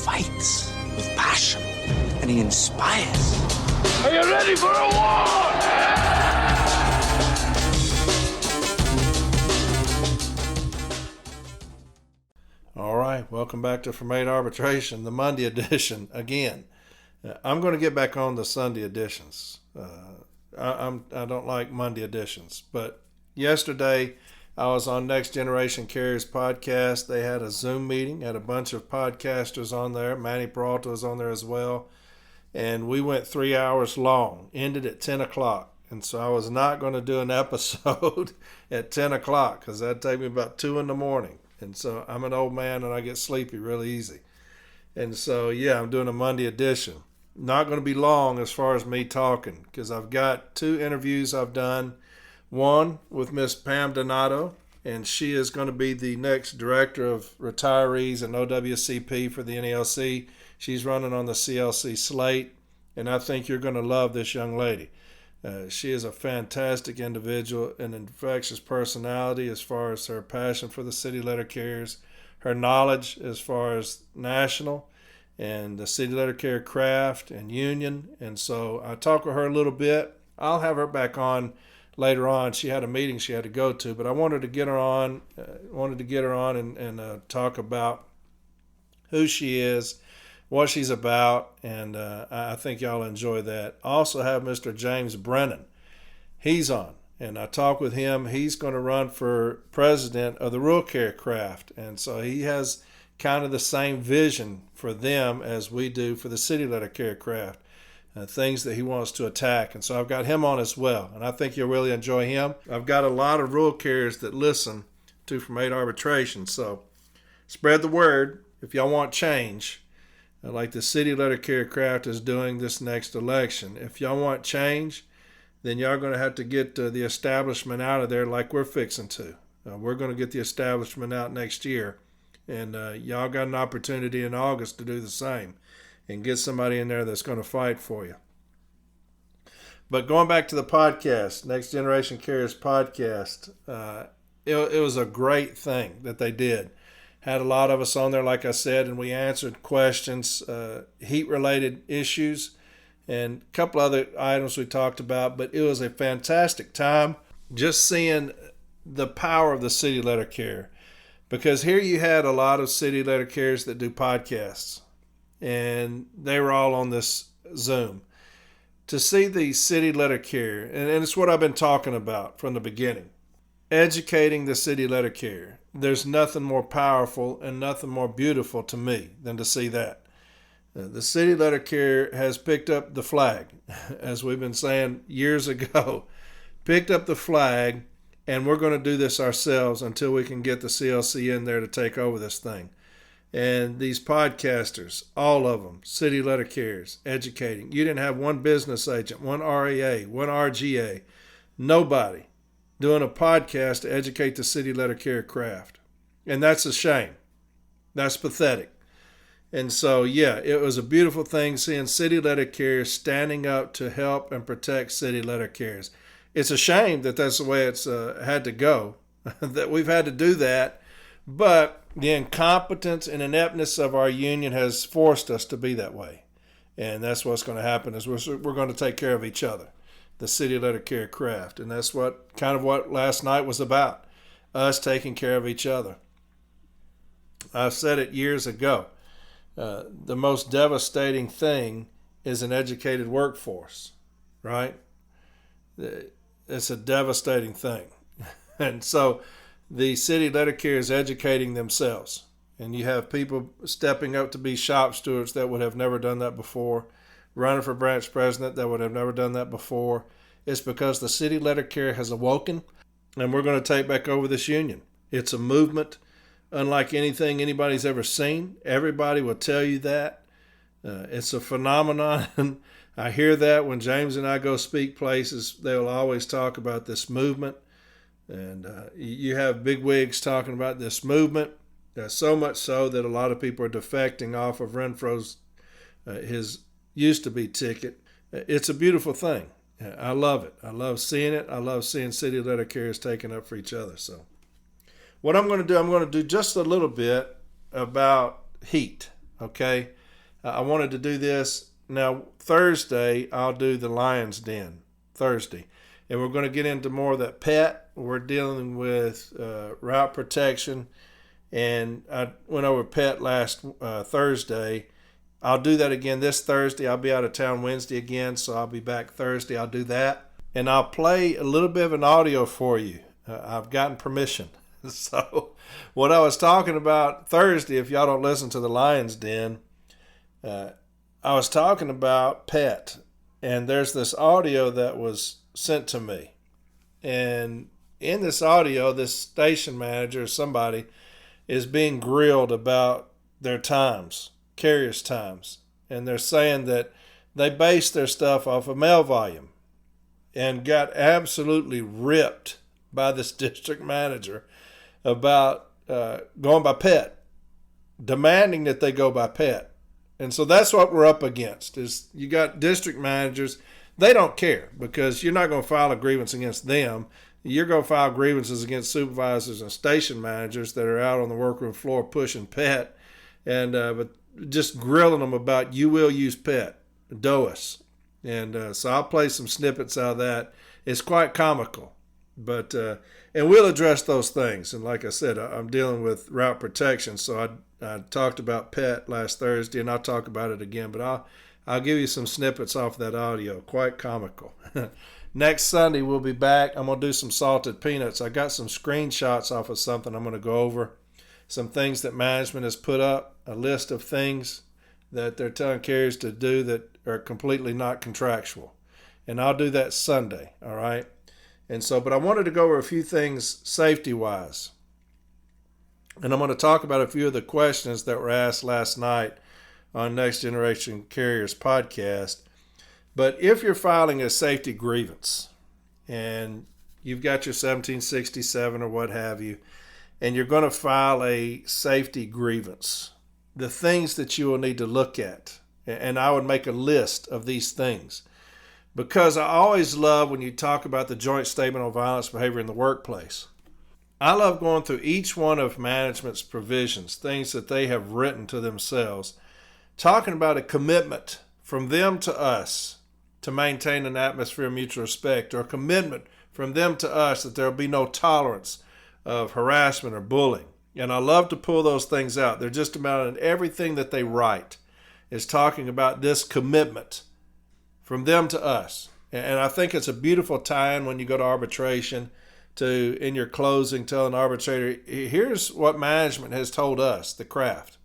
fights with passion, and he inspires. Are you ready for a war? All right, welcome back to From 8 Arbitration, the Monday edition again. I'm going to get back on the Sunday editions. I don't like Monday editions, but yesterday I was on Next Generation Carriers podcast. They had a Zoom meeting, had a bunch of podcasters on there. Manny Peralta was on there as well, and we went 3 hours long, ended at 10 o'clock. And so I was not going to do an episode at 10 o'clock because that'd take me about 2 in the morning. And so I'm an old man and I get sleepy really easy. And so, yeah, I'm doing a Monday edition. Not going to be long as far as me talking because I've got 2 interviews I've done. One with Miss Pam Donato, and she is going to be the next Director of Retirees and OWCP for the NALC. She's running on the CLC slate, and I think you're going to love this young lady. She is a fantastic individual, an infectious personality as far as her passion for the city letter carriers, her knowledge as far as national and the city letter carrier craft and union. And so I talked with her a little bit. I'll have her back on later on. She had a meeting she had to go to, but I wanted to get her on, and talk about who she is, what she's about, and I think y'all enjoy that. I also have Mr. James Brennan. He's on, and I talked with him. He's going to run for president of the Rural Care Craft, and so he has kind of the same vision for them as we do for the City Letter Care Craft, things that he wants to attack. And so I've got him on as well, and I think you'll really enjoy him. I've got a lot of rural carriers that listen to From 8 Arbitration, so spread the word if y'all want change. Like the City Letter Carrier Craft is doing this next election. If y'all want change, then y'all going to have to get the establishment out of there like we're fixing to. We're going to get the establishment out next year. And y'all got an opportunity in August to do the same and get somebody in there that's going to fight for you. But going back to the podcast, Next Generation Carriers podcast, it was a great thing that they did. Had a lot of us on there, like I said, and we answered questions, heat-related issues, and a couple other items we talked about. But it was a fantastic time just seeing the power of the city letter carrier. Because here you had a lot of city letter carriers that do podcasts, and they were all on this Zoom. To see the city letter carrier, and it's what I've been talking about from the beginning, educating the city letter carrier. There's nothing more powerful and nothing more beautiful to me than to see that. The city letter carrier has picked up the flag, as we've been saying years ago, picked up the flag, and we're going to do this ourselves until we can get the CLC in there to take over this thing. And these podcasters, all of them, city letter carriers, educating. You didn't have one business agent, one REA, one RGA, nobody doing a podcast to educate the city letter carrier craft. And that's a shame. That's pathetic. And so, yeah, it was a beautiful thing seeing city letter carriers standing up to help and protect city letter carriers. It's a shame that that's the way it's had to go, that we've had to do that. But the incompetence and ineptness of our union has forced us to be that way. And that's what's going to happen is we're going to take care of each other. The city letter carrier craft. And that's what last night was about, us taking care of each other. I've said it years ago. The most devastating thing is an educated workforce, right? It's a devastating thing. And so the city letter carrier is educating themselves. And you have people stepping up to be shop stewards that would have never done that before, running for branch president that would have never done that before. It's because the city letter carrier has awoken, and we're going to take back over this union. It's a movement unlike anything anybody's ever seen. Everybody will tell you that. It's a phenomenon. I hear that when James and I go speak places, they'll always talk about this movement. And you have big wigs talking about this movement. So much so that a lot of people are defecting off of Renfro's, his used-to-be ticket. It's a beautiful thing. I love it. I love seeing it. I love seeing city letter carriers taking up for each other. So what I'm going to do just a little bit about heat, okay? I wanted to do this. Now, Thursday, I'll do the Lion's Den, Thursday. And we're going to get into more of that pet. We're dealing with route protection. And I went over pet last Thursday. I'll do that again this Thursday. I'll be out of town Wednesday again, so I'll be back Thursday. I'll do that. And I'll play a little bit of an audio for you. I've gotten permission. So what I was talking about Thursday, if y'all don't listen to the Lion's Den, I was talking about pet. And there's this audio that was sent to me. And in this audio, this station manager, somebody, is being grilled about their times, carriers' times. And they're saying that they base their stuff off of mail volume and got absolutely ripped by this district manager about going by pet, demanding that they go by pet. And so that's what we're up against, is you got district managers. They don't care, because you're not going to file a grievance against them. You're going to file grievances against supervisors and station managers that are out on the workroom floor pushing pet, and but just grilling them about, you will use pet, DOAS. And so I'll play some snippets out of that. It's quite comical, but and we'll address those things. And like I said, I'm dealing with route protection, so I talked about pet last Thursday, and I'll talk about it again. But I'll give you some snippets off that audio. Quite comical. Next Sunday we'll be back. I'm gonna do some salted peanuts. I got some screenshots off of something I'm gonna go over. Some things that management has put up, a list of things that they're telling carriers to do that are completely not contractual. And I'll do that Sunday, all right? And so, but I wanted to go over a few things safety-wise. And I'm going to talk about a few of the questions that were asked last night on Next Generation Carriers podcast. But if you're filing a safety grievance and you've got your 1767 or what have you, and you're going to file a safety grievance, the things that you will need to look at, and I would make a list of these things, because I always love when you talk about the joint statement on violence behavior in the workplace. I love going through each one of management's provisions, things that they have written to themselves, talking about a commitment from them to us to maintain an atmosphere of mutual respect, or a commitment from them to us that there will be no tolerance of harassment or bullying. And I love to pull those things out. They're just about in everything that they write is talking about this commitment from them to us. And I think it's a beautiful tie-in when you go to arbitration to, in your closing, tell an arbitrator, here's what management has told us, the craft.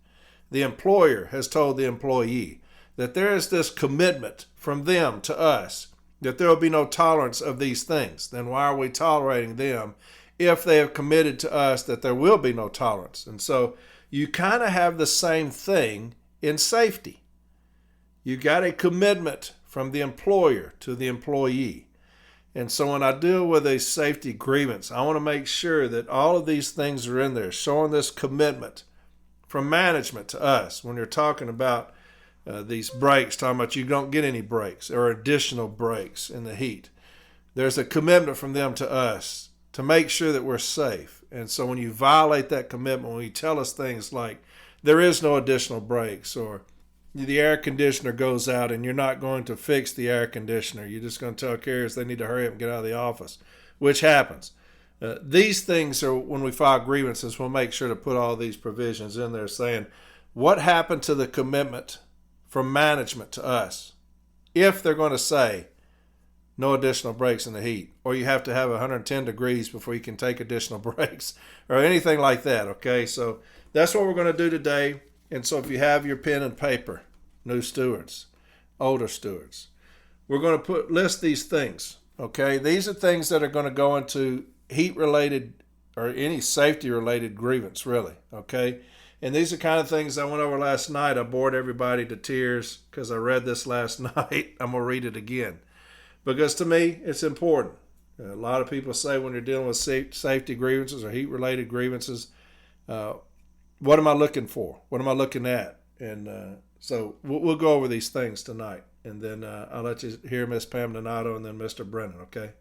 The employer has told the employee that there is this commitment from them to us that there will be no tolerance of these things. Then why are we tolerating them if they have committed to us that there will be no tolerance? And so you kind of have the same thing in safety. You got a commitment from the employer to the employee. And so when I deal with a safety grievance, I want to make sure that all of these things are in there, showing this commitment from management to us. When you're talking about these breaks, talking about you don't get any breaks or additional breaks in the heat, there's a commitment from them to us to make sure that we're safe. And so when you violate that commitment, when you tell us things like there is no additional breaks, or the air conditioner goes out and you're not going to fix the air conditioner, you're just going to tell carriers they need to hurry up and get out of the office, which happens. These things are, when we file grievances, we'll make sure to put all these provisions in there saying what happened to the commitment from management to us. If they're going to say no additional breaks in the heat, or you have to have 110 degrees before you can take additional breaks, or anything like that, okay? So that's what we're going to do today. And so if you have your pen and paper, new stewards, older stewards, we're going to list these things, okay? These are things that are going to go into heat-related or any safety-related grievance, really, okay? And these are kind of things I went over last night. I bored everybody to tears because I read this last night. I'm going to read it again because to me, it's important. A lot of people say when you're dealing with safety grievances or heat-related grievances, what am I looking for? What am I looking at? And so we'll go over these things tonight. And then I'll let you hear Miss Pam Donato and then Mr. Brennan, okay?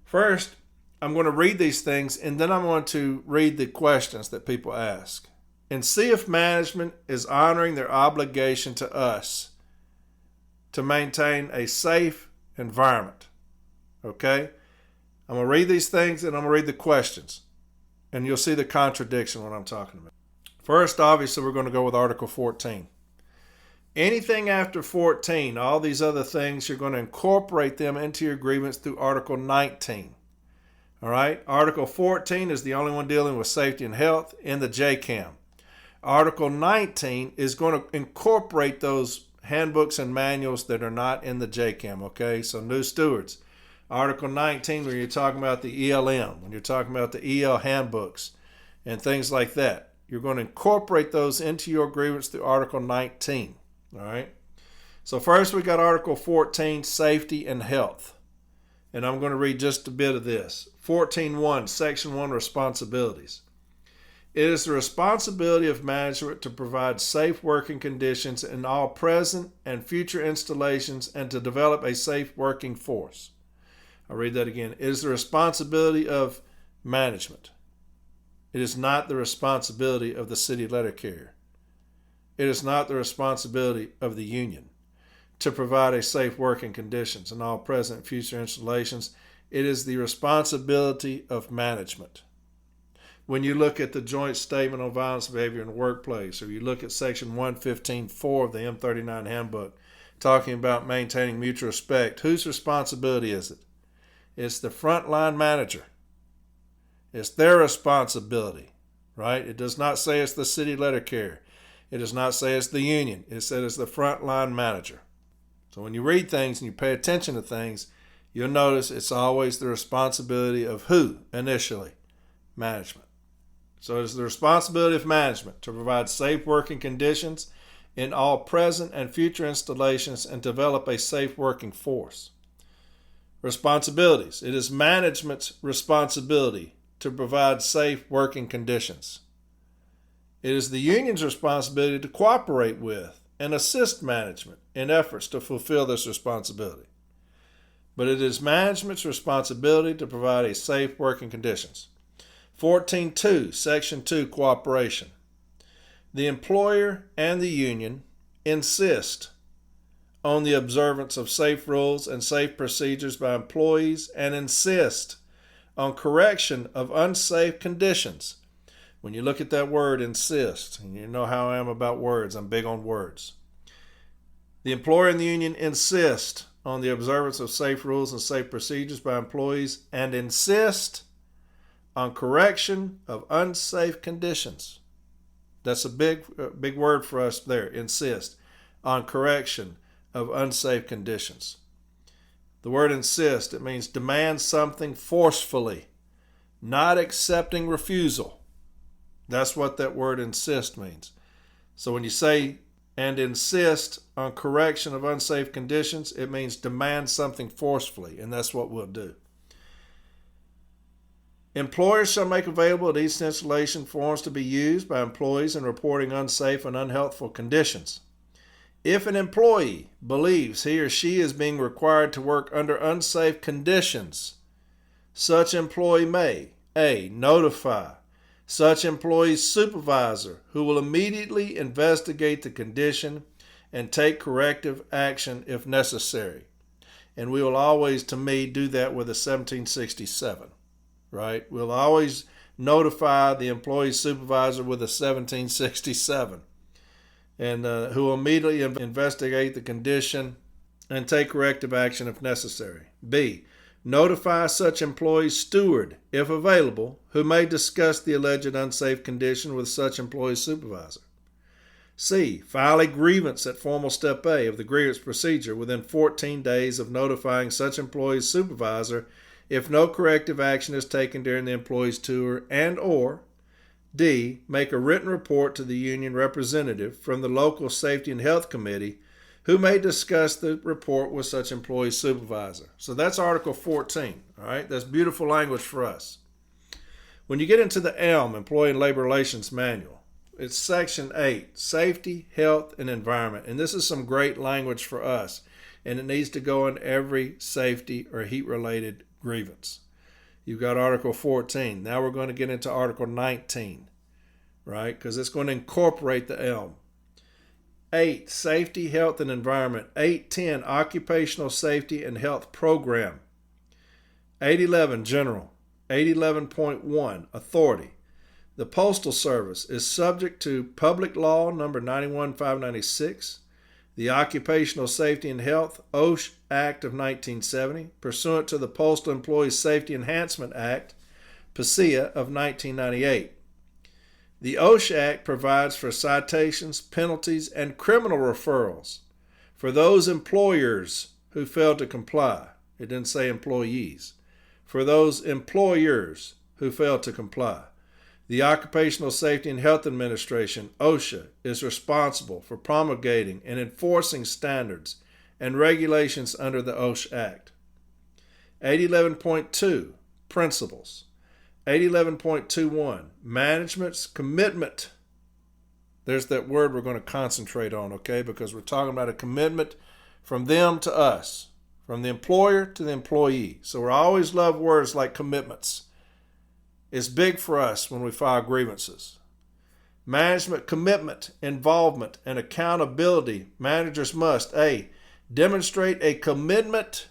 First, I'm going to read these things, and then I'm going to read the questions that people ask. and see if management is honoring their obligation to us to maintain a safe environment. Okay? I'm going to read these things and I'm going to read the questions. And you'll see the contradiction when I'm talking about. First, obviously, we're going to go with Article 14. Anything after 14, all these other things, you're going to incorporate them into your grievance through Article 19. All right? Article 14 is the only one dealing with safety and health in the JCAM. Article 19 is going to incorporate those handbooks and manuals that are not in the JCAM, okay? So new stewards. Article 19, when you're talking about the ELM, when you're talking about the EL handbooks and things like that, you're going to incorporate those into your grievance through Article 19, all right? So first we got Article 14, safety and health. And I'm going to read just a bit of this. 14.1, Section 1, responsibilities. It is the responsibility of management to provide safe working conditions in all present and future installations and to develop a safe working force. I'll read that again. It is the responsibility of management. It is not the responsibility of the city letter carrier. It is not the responsibility of the union to provide a safe working conditions in all present and future installations. It is the responsibility of management. When you look at the Joint Statement on Violence and Behavior in the Workplace, or you look at Section 115.4 of the M39 Handbook, talking about maintaining mutual respect, whose responsibility is it? It's the frontline manager. It's their responsibility, right? It does not say it's the city letter carrier. It does not say it's the union. It says it's the frontline manager. So when you read things and you pay attention to things, you'll notice it's always the responsibility of who initially? Management. So it is the responsibility of management to provide safe working conditions in all present and future installations and develop a safe working force. Responsibilities. It is management's responsibility to provide safe working conditions. It is the union's responsibility to cooperate with and assist management in efforts to fulfill this responsibility. But it is management's responsibility to provide a safe working conditions. 14.2, Section 2, cooperation. The employer and the union insist on the observance of safe rules and safe procedures by employees and insist on correction of unsafe conditions. When you look at that word, insist, and you know how I am about words, I'm big on words. The employer and the union insist on the observance of safe rules and safe procedures by employees and insist on correction of unsafe conditions. That's a big word for us there, insist, on correction of unsafe conditions. The word insist, it means demand something forcefully, not accepting refusal. That's what that word insist means. So when you say and insist on correction of unsafe conditions, it means demand something forcefully, and that's what we'll do. Employers shall make available at each installation forms to be used by employees in reporting unsafe and unhealthful conditions. If an employee believes he or she is being required to work under unsafe conditions, such employee may A. Notify such employee's supervisor, who will immediately investigate the condition and take corrective action if necessary. And we will always, to me, do that with a 1767. Right? We'll always notify the employee's supervisor with a 1767, and who will immediately investigate the condition and take corrective action if necessary. B. Notify such employee's steward, if available, who may discuss the alleged unsafe condition with such employee's supervisor. C. File a grievance at formal step A of the grievance procedure within 14 days of notifying such employee's supervisor if no corrective action is taken during the employee's tour, and or D. Make a written report to the union representative from the local safety and health committee who may discuss the report with such employee's supervisor. So that's Article 14, all right? That's beautiful language for us. When you get into the ELM, Employee and Labor Relations Manual, it's Section 8, Safety, Health, and Environment. And this is some great language for us, and it needs to go in every safety or heat-related grievance. You've got Article 14. Now we're going to get into Article 19. right? Because it's going to incorporate the ELM. 8, safety, health, and environment. 8.10, occupational safety and health program. 8.11, general. 8.11.1, authority. The Postal Service is subject to Public Law number 91-596, the Occupational Safety and Health OSH Act of 1970, pursuant to the Postal Employees Safety Enhancement Act, PSEA, of 1998. The OSH Act provides for citations, penalties, and criminal referrals for those employers who fail to comply. It didn't say employees. For those employers who fail to comply. The Occupational Safety and Health Administration, OSHA, is responsible for promulgating and enforcing standards and regulations under the OSH Act. 8.11.2, principles. 8.11.21, management's commitment. There's that word we're going to concentrate on, okay, because we're talking about a commitment from them to us, from the employer to the employee. So we always love words like commitments. It's big for us when we file grievances. Management commitment, involvement, and accountability. Managers must, A, demonstrate a commitment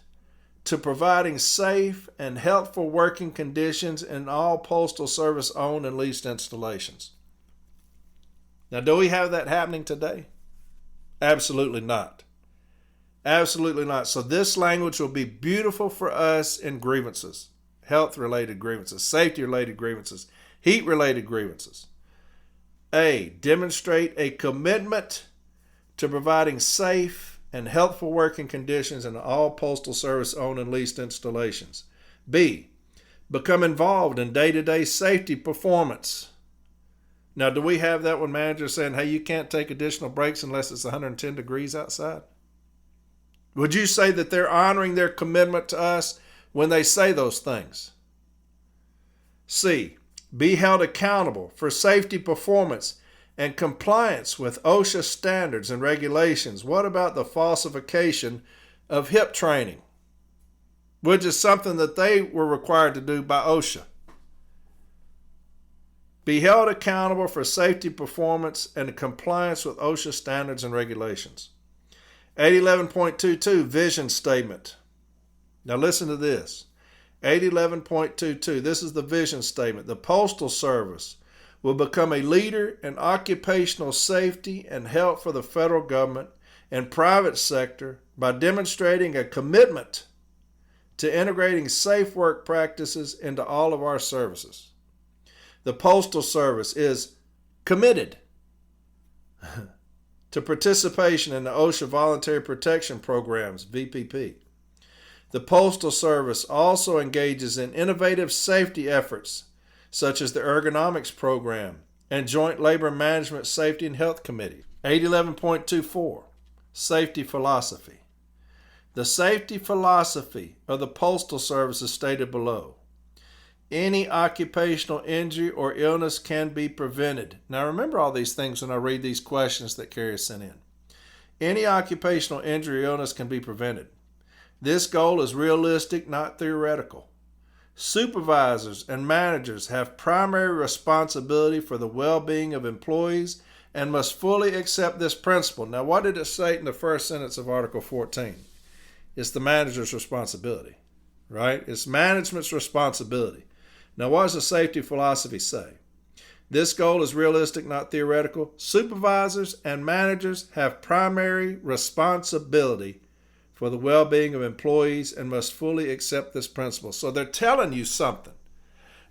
to providing safe and healthful working conditions in all Postal Service owned and leased installations. Now, do we have that happening today? Absolutely not. Absolutely not. So this language will be beautiful for us in grievances. Health-related grievances, safety-related grievances, heat-related grievances. A, demonstrate a commitment to providing safe and healthful working conditions in all Postal Service owned and leased installations. B, become involved in day-to-day safety performance. Now, do we have that when managers saying, hey, you can't take additional breaks unless it's 110 degrees outside? Would you say that they're honoring their commitment to us when they say those things? C, be held accountable for safety performance and compliance with OSHA standards and regulations. What about the falsification of HIP training, which is something that they were required to do by OSHA? Be held accountable for safety performance and compliance with OSHA standards and regulations. 8.11.22, vision statement. Now listen to this. 8.11.22, this is the vision statement. The Postal Service will become a leader in occupational safety and health for the federal government and private sector by demonstrating a commitment to integrating safe work practices into all of our services. The Postal Service is committed to participation in the OSHA Voluntary Protection Programs, VPP. The Postal Service also engages in innovative safety efforts such as the Ergonomics Program and Joint Labor Management Safety and Health Committee. 8.11.24, Safety Philosophy. The safety philosophy of the Postal Service is stated below. Any occupational injury or illness can be prevented. Now remember all these things when I read these questions that Carrie sent in. Any occupational injury or illness can be prevented. This goal is realistic, not theoretical. Supervisors and managers have primary responsibility for the well-being of employees and must fully accept this principle. Now, what did it say in the first sentence of Article 14? It's the manager's responsibility, right? It's management's responsibility. Now, what does the safety philosophy say? This goal is realistic, not theoretical. Supervisors and managers have primary responsibility for the well-being of employees and must fully accept this principle. So they're telling you something.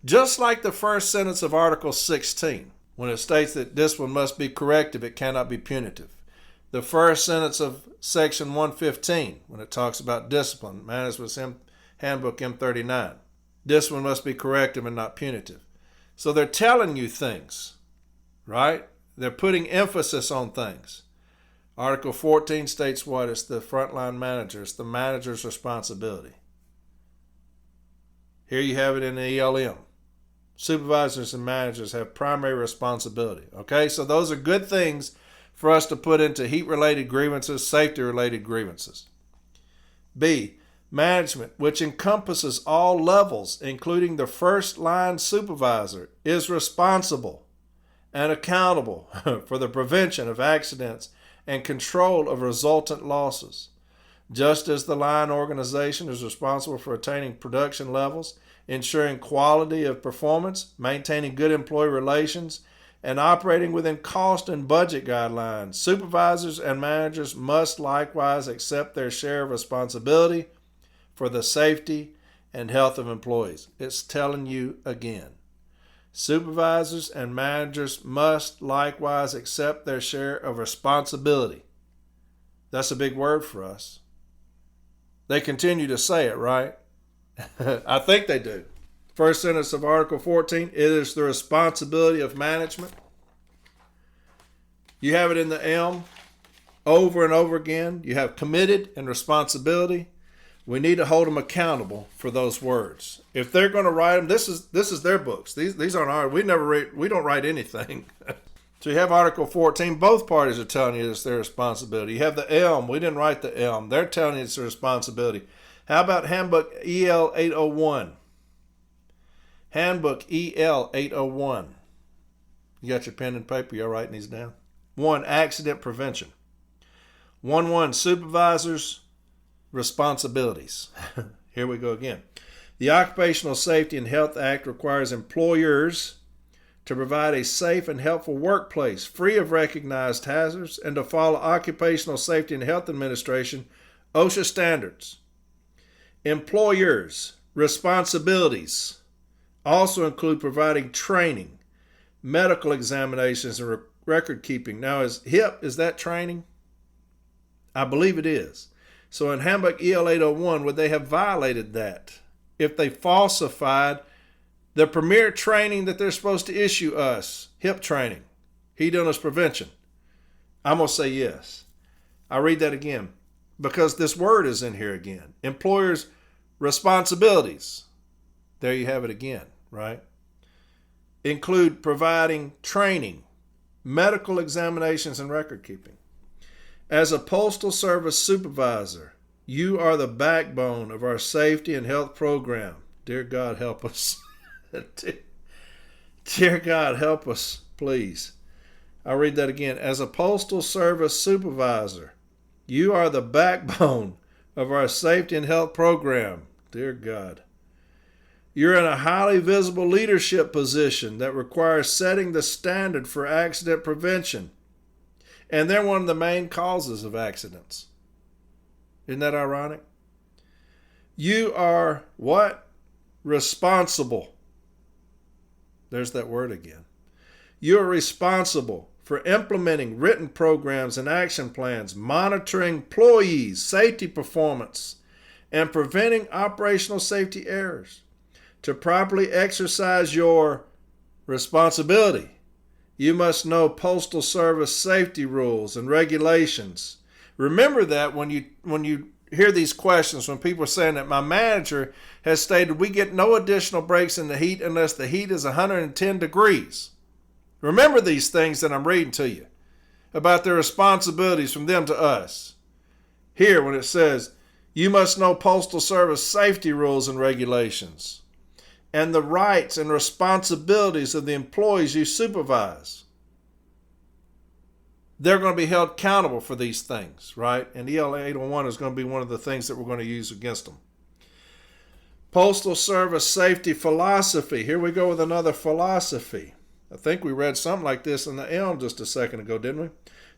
Just like the first sentence of Article 16, when it states that discipline must be corrective, it cannot be punitive. The first sentence of Section 115, when it talks about discipline, Management's Handbook M39. Discipline must be corrective and not punitive. So they're telling you things, right? They're putting emphasis on things. Article 14 states what? It's the frontline manager. It's the manager's responsibility. Here you have it in the ELM. Supervisors and managers have primary responsibility. Okay, so those are good things for us to put into heat-related grievances, safety-related grievances. B, management, which encompasses all levels, including the first-line supervisor, is responsible and accountable for the prevention of accidents and control of resultant losses. Just as the line organization is responsible for attaining production levels, ensuring quality of performance, maintaining good employee relations, and operating within cost and budget guidelines, supervisors and managers must likewise accept their share of responsibility for the safety and health of employees. It's telling you again. Supervisors and managers must likewise accept their share of responsibility. That's a big word for us. They continue to say it, right? I think they do. First sentence of Article 14, it is the responsibility of management. You have it in the ELM over and over again. You have committed and responsibility. We need to hold them accountable for those words. If they're going to write them, this is their books. These aren't ours. We don't write anything. So you have Article 14. Both parties are telling you it's their responsibility. You have the ELM. We didn't write the ELM. They're telling you it's their responsibility. How about Handbook EL801? Handbook EL801. You got your pen and paper? You're writing these down? 1. Accident prevention. 1.1. Supervisors' responsibilities. Here we go again. The Occupational Safety and Health Act requires employers to provide a safe and helpful workplace free of recognized hazards and to follow Occupational Safety and Health Administration OSHA standards. Employers' responsibilities also include providing training, medical examinations, and record keeping. Now, is that training? I believe it is. So in Handbook EL801, would they have violated that if they falsified the premier training that they're supposed to issue us, HIP training, heat illness prevention? I'm going to say yes. I'll read that again because this word is in here again. Employers' responsibilities. There you have it again, right? Include providing training, medical examinations, and record keeping. As a Postal Service supervisor, you are the backbone of our safety and health program. Dear God, help us. Dear God, help us, please. I'll read that again. As a Postal Service supervisor, you are the backbone of our safety and health program. Dear God. You're in a highly visible leadership position that requires setting the standard for accident prevention. And they're one of the main causes of accidents. Isn't that ironic? You are what? Responsible. There's that word again. You are responsible for implementing written programs and action plans, monitoring employees' safety performance, and preventing operational safety errors. To properly exercise your responsibility, you must know Postal Service safety rules and regulations. Remember that when you hear these questions, when people are saying that my manager has stated we get no additional breaks in the heat unless the heat is 110 degrees. Remember these things that I'm reading to you about their responsibilities from them to us. Here when it says, you must know Postal Service safety rules and regulations and the rights and responsibilities of the employees you supervise. They're going to be held accountable for these things, right? And EL801 is going to be one of the things that we're going to use against them. Postal Service safety philosophy. Here we go with another philosophy. I think we read something like this in the ELM just a second ago, didn't we?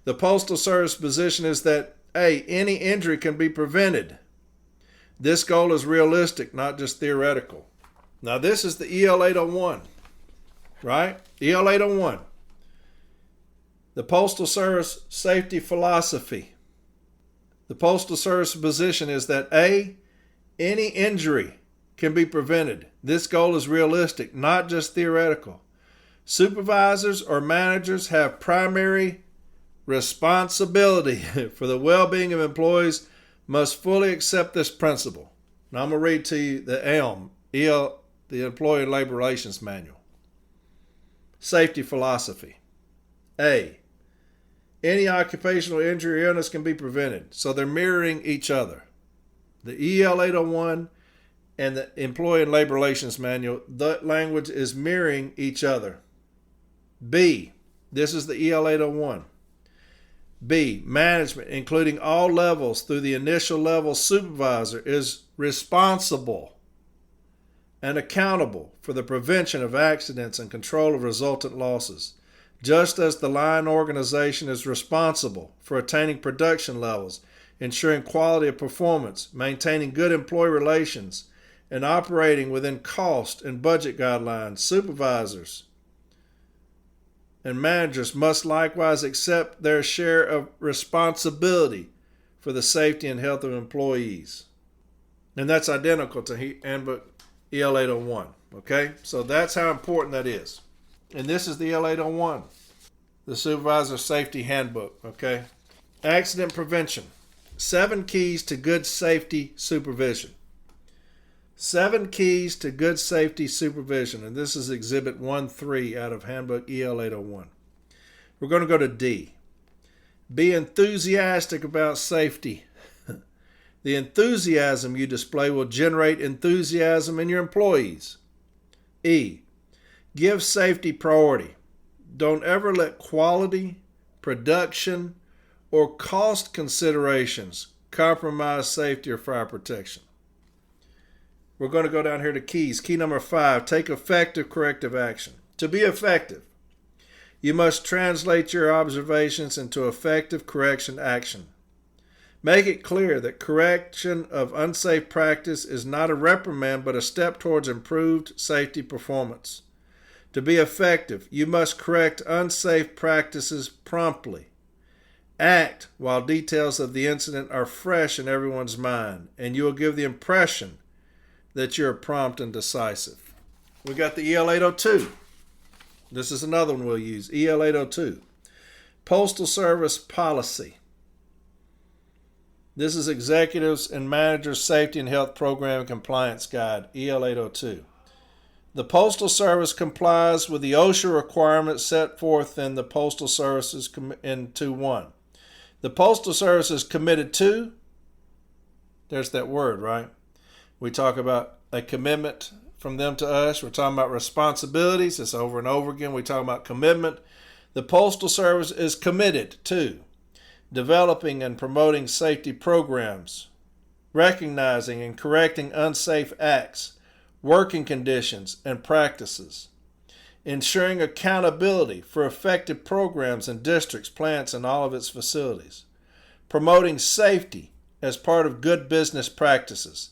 The Postal Service position is that, A, any injury can be prevented. This goal is realistic, not just theoretical. Now, this is the EL801, right? EL801. The Postal Service safety philosophy. The Postal Service position is that A, any injury can be prevented. This goal is realistic, not just theoretical. Supervisors or managers have primary responsibility for the well-being of employees must fully accept this principle. Now I'm going to read to you the ELM, the Employee and Labor Relations Manual. Safety philosophy. A, any occupational injury or illness can be prevented. So they're mirroring each other. The EL801 and the Employee and Labor Relations Manual, that language is mirroring each other. B, This is the EL801. B, management, including all levels through the initial level supervisor, is responsible and accountable for the prevention of accidents and control of resultant losses, just as the line organization is responsible for attaining production levels, ensuring quality of performance, maintaining good employee relations, and operating within cost and budget guidelines. Supervisors and managers must likewise accept their share of responsibility for the safety and health of employees. And that's identical to handbook EL801. Okay? So that's how important that is. And this is the EL801, the Supervisor Safety Handbook. Okay? Accident prevention. 7 keys to good safety supervision. 7 keys to good safety supervision. And this is Exhibit 1.3 out of Handbook EL801. We're going to go to D. Be enthusiastic about safety. The enthusiasm you display will generate enthusiasm in your employees. E. Give safety priority. Don't ever let quality, production, or cost considerations compromise safety or fire protection. We're going to go down here to keys. Key number 5, take effective corrective action. To be effective, you must translate your observations into effective correction action. Make it clear that correction of unsafe practice is not a reprimand but a step towards improved safety performance. To be effective, you must correct unsafe practices promptly. Act while details of the incident are fresh in everyone's mind, and you will give the impression that you're prompt and decisive. We got the EL802. This is another one we'll use, EL802. Postal Service Policy. This is Executives and Managers Safety and Health Program and Compliance Guide, EL802. The Postal Service complies with the OSHA requirements set forth in the Postal Services in 2.1. The Postal Service is committed to, there's that word, right? We talk about a commitment from them to us. We're talking about responsibilities. It's over and over again. We talk about commitment. The Postal Service is committed to developing and promoting safety programs, recognizing and correcting unsafe acts, working conditions, and practices, ensuring accountability for effective programs in districts, plants, and all of its facilities, promoting safety as part of good business practices.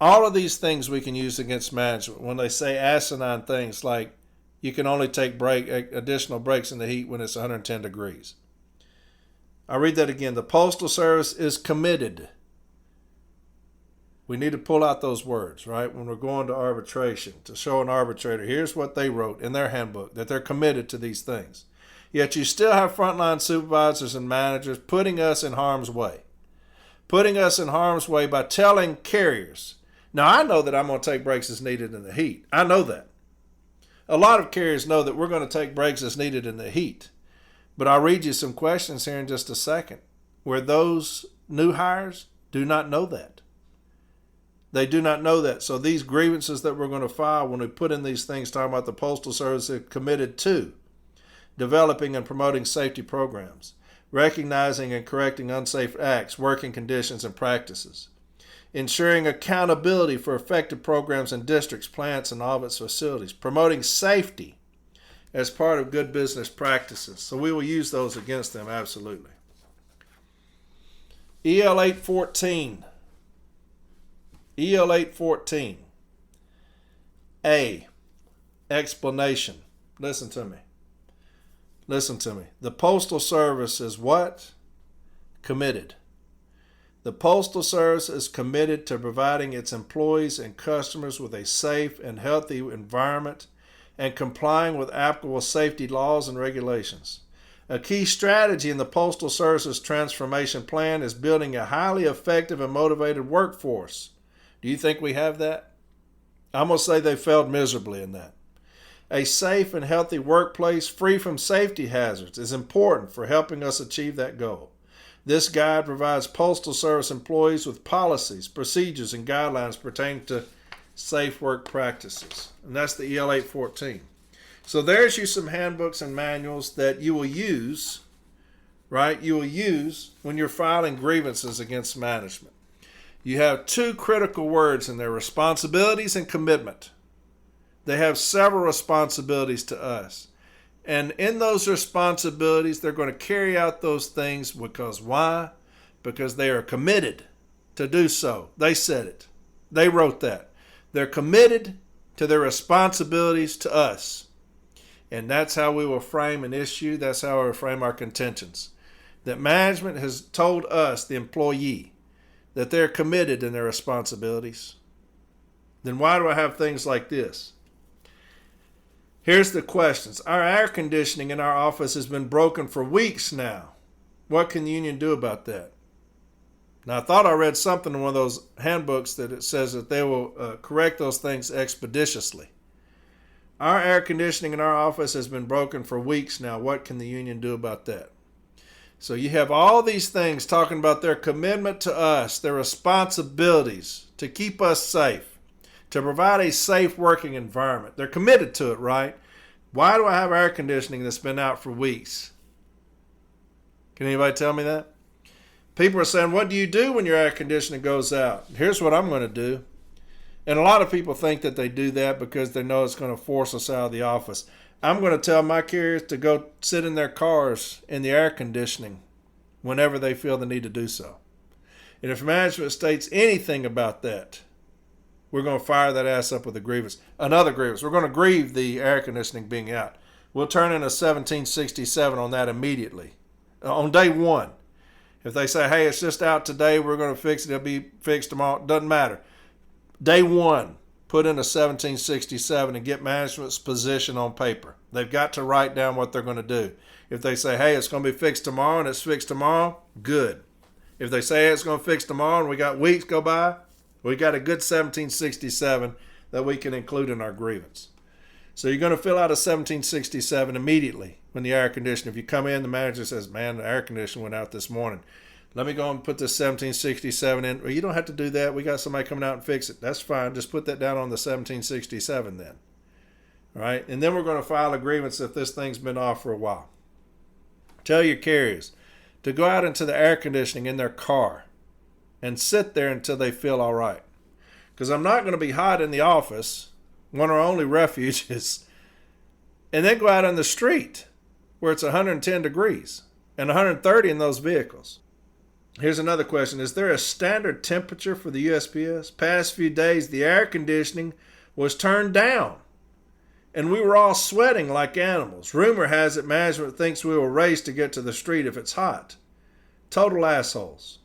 All of these things we can use against management when they say asinine things like you can only take additional breaks in the heat when it's 110 degrees. I'll read that again. The Postal Service is committed. We need to pull out those words, right? When we're going to arbitration, to show an arbitrator, here's what they wrote in their handbook, that they're committed to these things. Yet you still have frontline supervisors and managers putting us in harm's way. Putting us in harm's way by telling carriers, now I know that I'm going to take breaks as needed in the heat. I know that. A lot of carriers know that we're going to take breaks as needed in the heat. But I'll read you some questions here in just a second where those new hires do not know that. They do not know that. So these grievances that we're going to file when we put in these things talking about the Postal Service is committed to developing and promoting safety programs, recognizing and correcting unsafe acts, working conditions, and practices, ensuring accountability for effective programs in districts, plants, and all of its facilities, promoting safety as part of good business practices. So we will use those against them, absolutely. EL814. EL814. A. Explanation. Listen to me. Listen to me. The Postal Service is what? Committed. The Postal Service is committed to providing its employees and customers with a safe and healthy environment and complying with applicable safety laws and regulations. A key strategy in the Postal Service's transformation plan is building a highly effective and motivated workforce. Do you think we have that? I'm going to say they failed miserably in that. A safe and healthy workplace free from safety hazards is important for helping us achieve that goal. This guide provides Postal Service employees with policies, procedures, and guidelines pertaining to safe work practices. And that's the EL814. So there's you some handbooks and manuals that you will use, right? You will use when you're filing grievances against management. You have two critical words in there: responsibilities and commitment. They have several responsibilities to us. And in those responsibilities, they're going to carry out those things because why? Because they are committed to do so. They said it. They wrote that. They're committed to their responsibilities to us. And that's how we will frame an issue. That's how we will frame our contentions. That management has told us, the employee, that they're committed in their responsibilities. Then why do I have things like this? Here's the questions. Our air conditioning in our office has been broken for weeks now. What can the union do about that? Now, I thought I read something in one of those handbooks that it says that they will correct those things expeditiously. Our air conditioning in our office has been broken for weeks now. What can the union do about that? So you have all these things talking about their commitment to us, their responsibilities to keep us safe, to provide a safe working environment. They're committed to it, right? Why do I have air conditioning that's been out for weeks? Can anybody tell me that? People are saying, what do you do when your air conditioning goes out? Here's what I'm going to do. And a lot of people think that they do that because they know it's going to force us out of the office. I'm going to tell my carriers to go sit in their cars in the air conditioning whenever they feel the need to do so. And if management states anything about that, we're going to fire that ass up with a grievance. Another grievance. We're going to grieve the air conditioning being out. We'll turn in a 1767 on that immediately. On day one. If they say, hey, it's just out today, we're going to fix it, it'll be fixed tomorrow, doesn't matter. Day one, put in a 1767 and get management's position on paper. They've got to write down what they're going to do. If they say, hey, it's going to be fixed tomorrow and it's fixed tomorrow, good. If they say it's going to fix tomorrow and we got weeks go by, we got a good 1767 that we can include in our grievance. So you're going to fill out a 1767 immediately when the air conditioner, if you come in, the manager says, man, the air conditioner went out this morning. Let me go and put this 1767 in. Well, you don't have to do that. We got somebody coming out and fix it. That's fine. Just put that down on the 1767 then. All right. And then we're going to file a grievance if this thing's been off for a while. Tell your carriers to go out into the air conditioning in their car and sit there until they feel all right. Because I'm not going to be hot in the office, one of our only refuges, and then go out on the street where it's 110 degrees and 130 in those vehicles. Here's another question. Is there a standard temperature for the USPS? Past few days, the air conditioning was turned down, and we were all sweating like animals. Rumor has it management thinks we will race to get to the street if it's hot. Total assholes.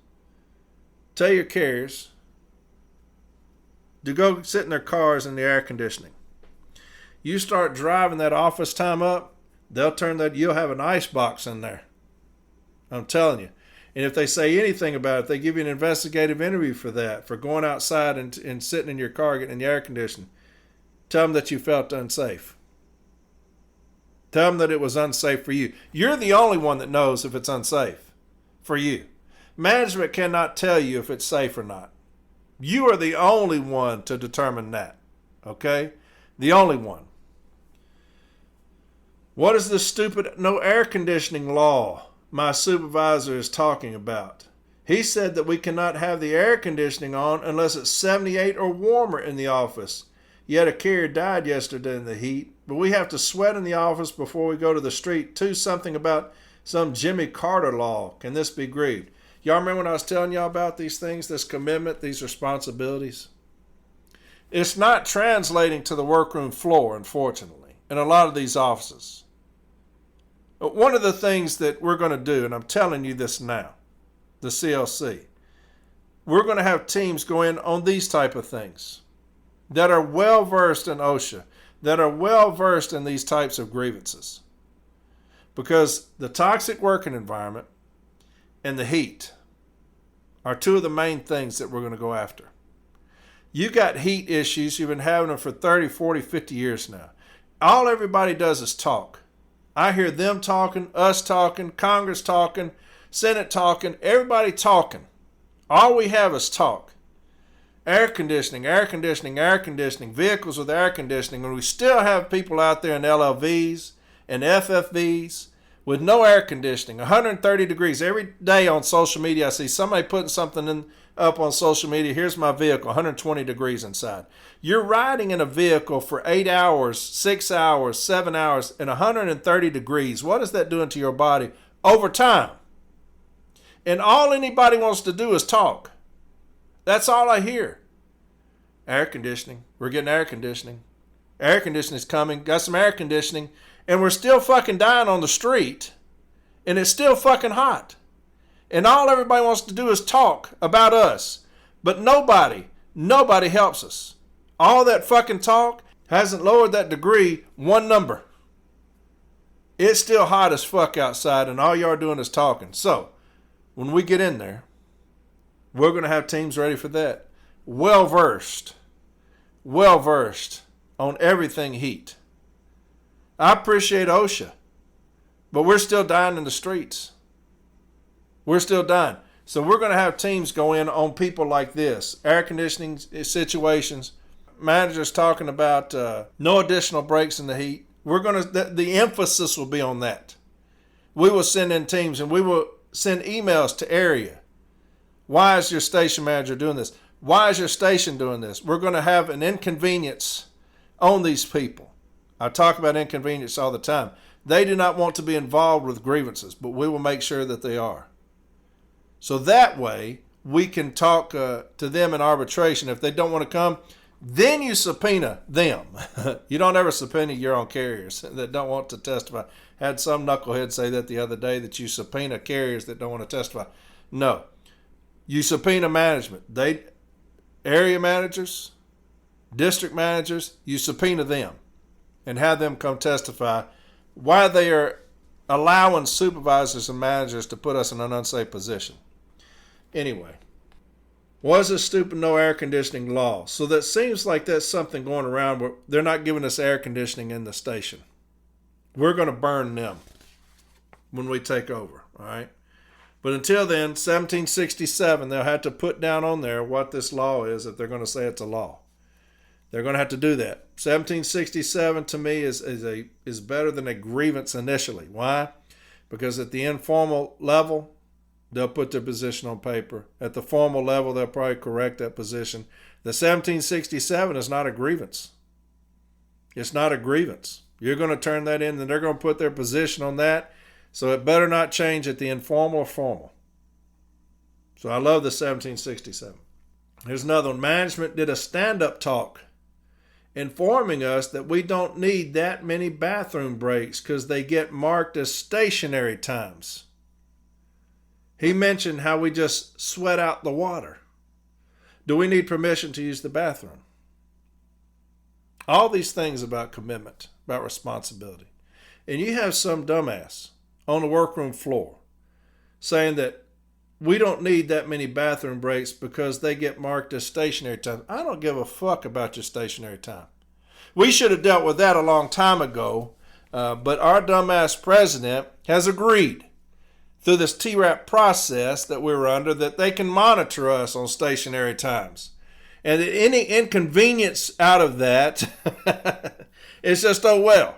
Tell your carriers to go sit in their cars in the air conditioning. You start driving that office time up, they'll turn that, you'll have an ice box in there. I'm telling you. And if they say anything about it, they give you an investigative interview for that, for going outside and sitting in your car getting in the air conditioning. Tell them that you felt unsafe. Tell them that it was unsafe for you. You're the only one that knows if it's unsafe for you. Management cannot tell you if it's safe or not. You are the only one to determine that. Okay? The only one. What is this stupid no air conditioning law my supervisor is talking about? He said that we cannot have the air conditioning on unless it's 78 or warmer in the office. Yet a carrier died yesterday in the heat, but we have to sweat in the office before we go to the street. Too, something about some Jimmy Carter law. Can this be grieved? Y'all remember when I was telling y'all about these things, this commitment, these responsibilities? It's not translating to the workroom floor, unfortunately, in a lot of these offices. But one of the things that we're going to do, and I'm telling you this now, the CLC, we're going to have teams go in on these type of things that are well-versed in OSHA, that are well-versed in these types of grievances. Because the toxic working environment and the heat are two of the main things that we're going to go after. You got heat issues. You've been having them for 30, 40, 50 years now. All everybody does is talk. I hear them talking, us talking, Congress talking, Senate talking, everybody talking. All we have is talk. air conditioning, air conditioning, air conditioning, vehicles with air conditioning, and we still have people out there in LLVs and FFVs with no air conditioning, 130 degrees. Every day on social media, I see somebody putting something up on social media. Here's my vehicle, 120 degrees inside. You're riding in a vehicle for 8 hours, 6 hours, 7 hours, and 130 degrees. What is that doing to your body over time? And all anybody wants to do is talk. That's all I hear. Air conditioning. We're getting air conditioning. Air conditioning is coming. Got some air conditioning. And we're still fucking dying on the street. And it's still fucking hot. And all everybody wants to do is talk about us. But nobody helps us. All that fucking talk hasn't lowered that degree one number. It's still hot as fuck outside, and all y'all are doing is talking. So, when we get in there, we're going to have teams ready for that. Well-versed on everything heat. I appreciate OSHA, but we're still dying in the streets. We're still dying. So we're going to have teams go in on people like this. Air conditioning situations. Managers talking about no additional breaks in the heat. We're going to, the emphasis will be on that. We will send in teams and we will send emails to area. Why is your station manager doing this? Why is your station doing this? We're going to have an inconvenience on these people. I talk about inconvenience all the time. They do not want to be involved with grievances, but we will make sure that they are. So that way, we can talk to them in arbitration. If they don't want to come, then you subpoena them. You don't ever subpoena your own carriers that don't want to testify. Had some knucklehead say that the other day, that you subpoena carriers that don't want to testify. No. You subpoena management. Area managers, district managers, you subpoena them and have them come testify why they are allowing supervisors and managers to put us in an unsafe position. Anyway, was this stupid no air conditioning law? So that seems like that's something going around where they're not giving us air conditioning in the station. We're going to burn them when we take over, all right? But until then, 1767, they'll have to put down on there what this law is if they're going to say it's a law. They're going to have to do that. 1767 to me is better than a grievance initially. Why? Because at the informal level, they'll put their position on paper. At the formal level, they'll probably correct that position. The 1767 is not a grievance. It's not a grievance. You're going to turn that in, and they're going to put their position on that. So it better not change at the informal or formal. So I love the 1767. Here's another one. Management did a stand-up talk informing us that we don't need that many bathroom breaks because they get marked as stationary times. He mentioned how we just sweat out the water. Do we need permission to use the bathroom? All these things about commitment, about responsibility. And you have some dumbass on the workroom floor saying that we don't need that many bathroom breaks because they get marked as stationary time. I don't give a fuck about your stationary time. We should have dealt with that a long time ago, but our dumbass president has agreed through this TRAP process that we're under that they can monitor us on stationary times. And any inconvenience out of that is just, oh well,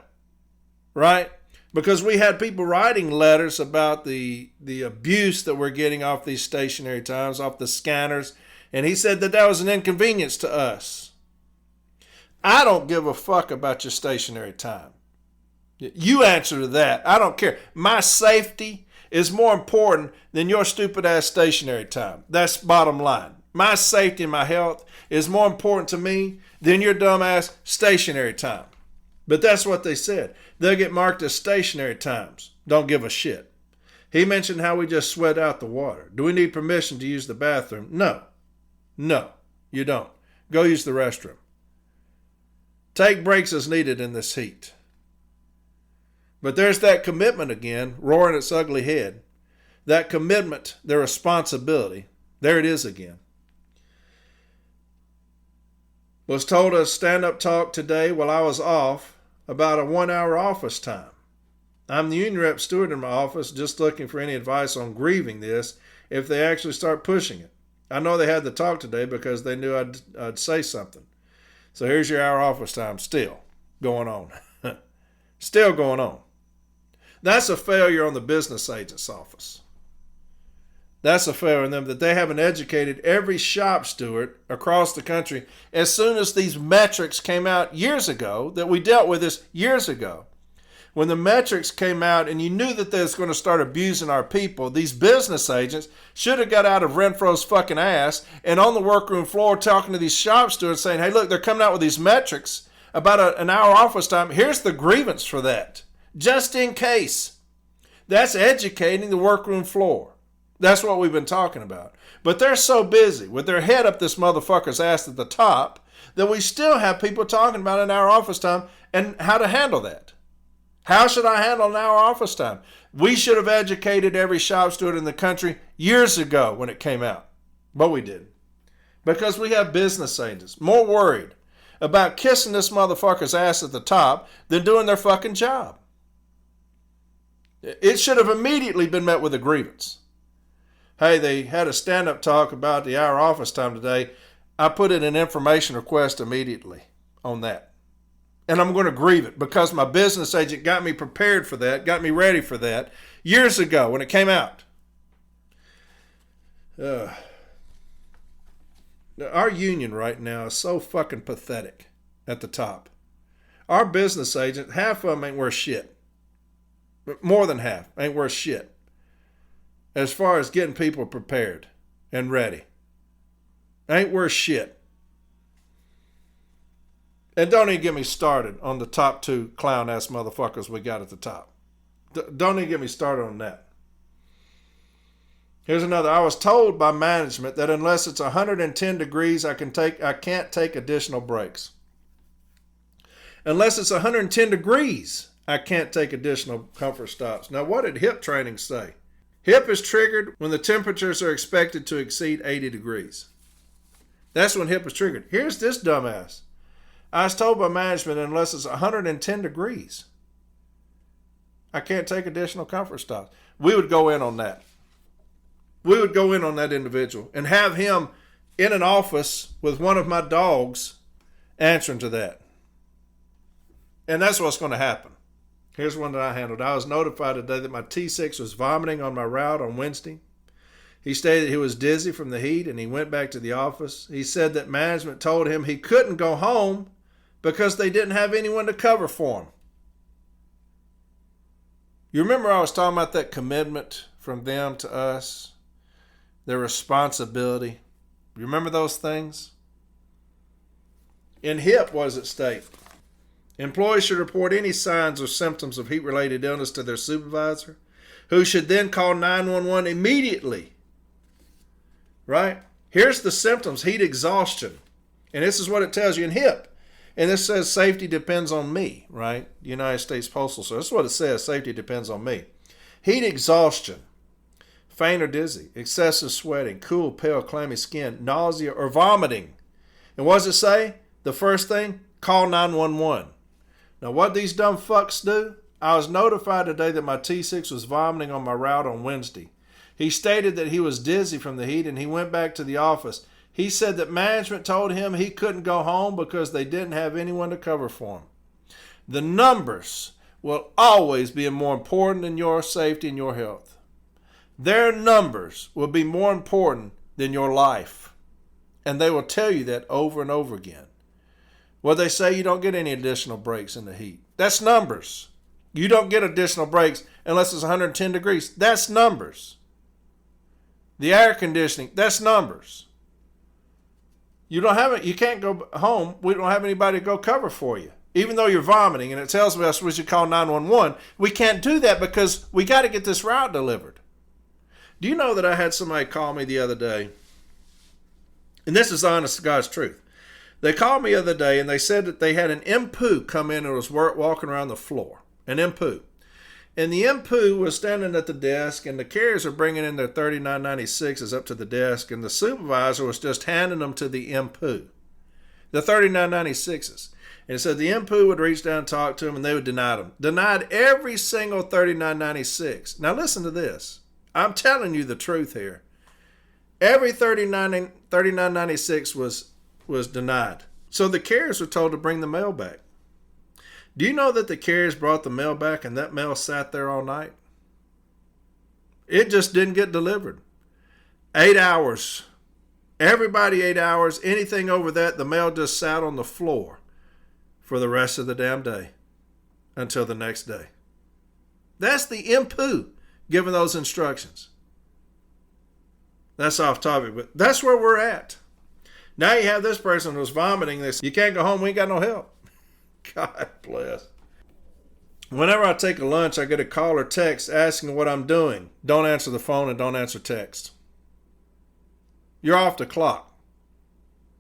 right? Because we had people writing letters about the abuse that we're getting off these stationary times, off the scanners, and he said that that was an inconvenience to us. I don't give a fuck about your stationary time. You answer to that. I don't care. My safety is more important than your stupid ass stationary time. That's bottom line. My safety and my health is more important to me than your dumb ass stationary time. But that's what they said. They'll get marked as stationary times. Don't give a shit. He mentioned how we just sweat out the water. Do we need permission to use the bathroom? No. No, you don't. Go use the restroom. Take breaks as needed in this heat. But there's that commitment again, roaring its ugly head. That commitment, their responsibility. There it is again. Was told a stand-up talk today while I was off about a 1-hour office time. I'm the union rep steward in my office just looking for any advice on grieving this if they actually start pushing it. I know they had the talk today because they knew I'd say something. So here's your hour office time still going on. Still going on. That's a failure on the business agent's office. That's a failure in them that they haven't educated every shop steward across the country. As soon as these metrics came out years ago, that we dealt with this years ago, when the metrics came out and you knew that they was going to start abusing our people, these business agents should have got out of Renfro's fucking ass and on the workroom floor talking to these shop stewards saying, hey, look, they're coming out with these metrics about an hour office time. Here's the grievance for that, just in case. That's educating the workroom floor. That's what we've been talking about. But they're so busy with their head up this motherfucker's ass at the top that we still have people talking about an hour office time and how to handle that. How should I handle an hour office time? We should have educated every shop steward in the country years ago when it came out. But we didn't. Because we have business agents more worried about kissing this motherfucker's ass at the top than doing their fucking job. It should have immediately been met with a grievance. Hey, they had a stand-up talk about the hour office time today. I put in an information request immediately on that. And I'm going to grieve it because my business agent got me prepared for that, got me ready for that years ago when it came out. Our union right now is so fucking pathetic at the top. Our business agent, half of them ain't worth shit. More than half ain't worth shit. As far as getting people prepared and ready. Ain't worth shit. And don't even get me started on the top two clown-ass motherfuckers we got at the top. Don't even get me started on that. Here's another. I was told by management that unless it's 110 degrees, I can't take additional breaks. Unless it's 110 degrees, I can't take additional comfort stops. Now, what did HIP training say? HIP is triggered when the temperatures are expected to exceed 80 degrees. That's when HIP is triggered. Here's this dumbass. I was told by management unless it's 110 degrees, I can't take additional comfort stops. We would go in on that. We would go in on that individual and have him in an office with one of my dogs answering to that. And that's what's going to happen. Here's one that I handled. I was notified today that my T6 was vomiting on my route on Wednesday. He stated he was dizzy from the heat and he went back to the office. He said that management told him he couldn't go home because they didn't have anyone to cover for him. You remember I was talking about that commitment from them to us? Their responsibility. You remember those things? In HIP, what does it state? Employees should report any signs or symptoms of heat-related illness to their supervisor, who should then call 911 immediately. Right? Here's the symptoms: heat exhaustion. And this is what it tells you in HIP. And this says safety depends on me, right? United States Postal Service. This is what it says, safety depends on me. Heat exhaustion, faint or dizzy, excessive sweating, cool, pale, clammy skin, nausea, or vomiting. And what does it say? The first thing, call 911. Now what these dumb fucks do? I was notified today that my T6 was vomiting on my route on Wednesday. He stated that he was dizzy from the heat and he went back to the office. He said that management told him he couldn't go home because they didn't have anyone to cover for him. The numbers will always be more important than your safety and your health. Their numbers will be more important than your life. And they will tell you that over and over again. Well, they say you don't get any additional breaks in the heat. That's numbers. You don't get additional breaks unless it's 110 degrees. That's numbers. The air conditioning, that's numbers. You can't go home. We don't have anybody to go cover for you. Even though you're vomiting and it tells us we should call 911, we can't do that because we got to get this route delivered. Do you know that I had somebody call me the other day? And this is honest to God's truth. They called me the other day and they said that they had an MPOO come in and was walking around the floor. An MPOO. And the MPOO was standing at the desk, and the carriers are bringing in their 3996s up to the desk, and the supervisor was just handing them to the MPOO, the 3996s. And so the MPOO would reach down and talk to them, and they would deny them. Denied every single 3996. Now listen to this. I'm telling you the truth here. Every $39.96 was denied. So the carriers were told to bring the mail back. Do you know that the carriers brought the mail back and that mail sat there all night? It just didn't get delivered. 8 hours. Everybody 8 hours. Anything over that, the mail just sat on the floor for the rest of the damn day until the next day. That's the impu giving those instructions. That's off topic, but that's where we're at. Now you have this person who's vomiting this. You can't go home. We ain't got no help. God bless. Whenever I take a lunch, I get a call or text asking what I'm doing. Don't answer the phone and don't answer text. You're off the clock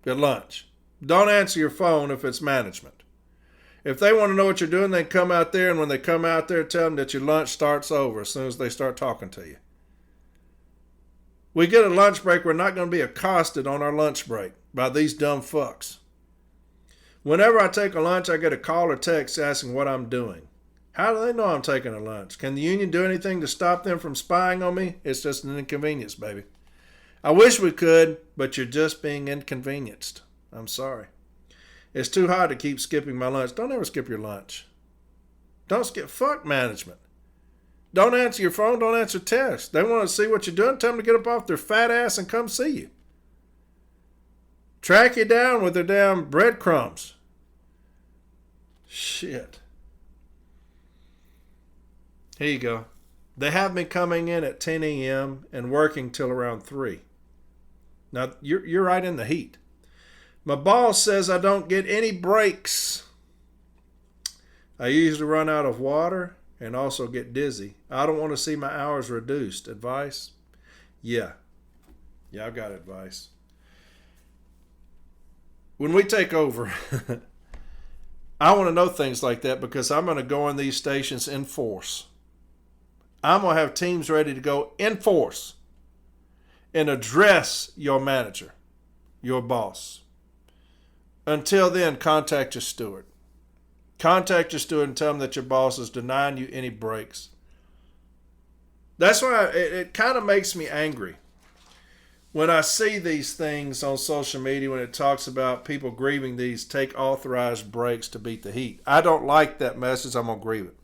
at lunch. Don't answer your phone if it's management. If they want to know what you're doing, they come out there, and when they come out there, tell them that your lunch starts over as soon as they start talking to you. We get a lunch break, we're not going to be accosted on our lunch break by these dumb fucks. Whenever I take a lunch, I get a call or text asking what I'm doing. How do they know I'm taking a lunch? Can the union do anything to stop them from spying on me? It's just an inconvenience, baby. I wish we could, but you're just being inconvenienced. I'm sorry. It's too hard to keep skipping my lunch. Don't ever skip your lunch. Don't skip. Fuck management. Don't answer your phone. Don't answer texts. They want to see what you're doing. Tell them to get up off their fat ass and come see you. Track you down with their damn breadcrumbs. Shit. Here you go. They have me coming in at 10 a.m. and working till around 3. Now, you're right in the heat. My boss says I don't get any breaks. I usually run out of water and also get dizzy. I don't want to see my hours reduced. Advice? Yeah, I've got advice. When we take over, I want to know things like that because I'm going to go in these stations in force. I'm going to have teams ready to go in force and address your manager, your boss. Until then, contact your steward. Contact your steward and tell them that your boss is denying you any breaks. That's why it kind of makes me angry when I see these things on social media when it talks about people grieving these take authorized breaks to beat the heat. I don't like that message. I'm going to grieve it.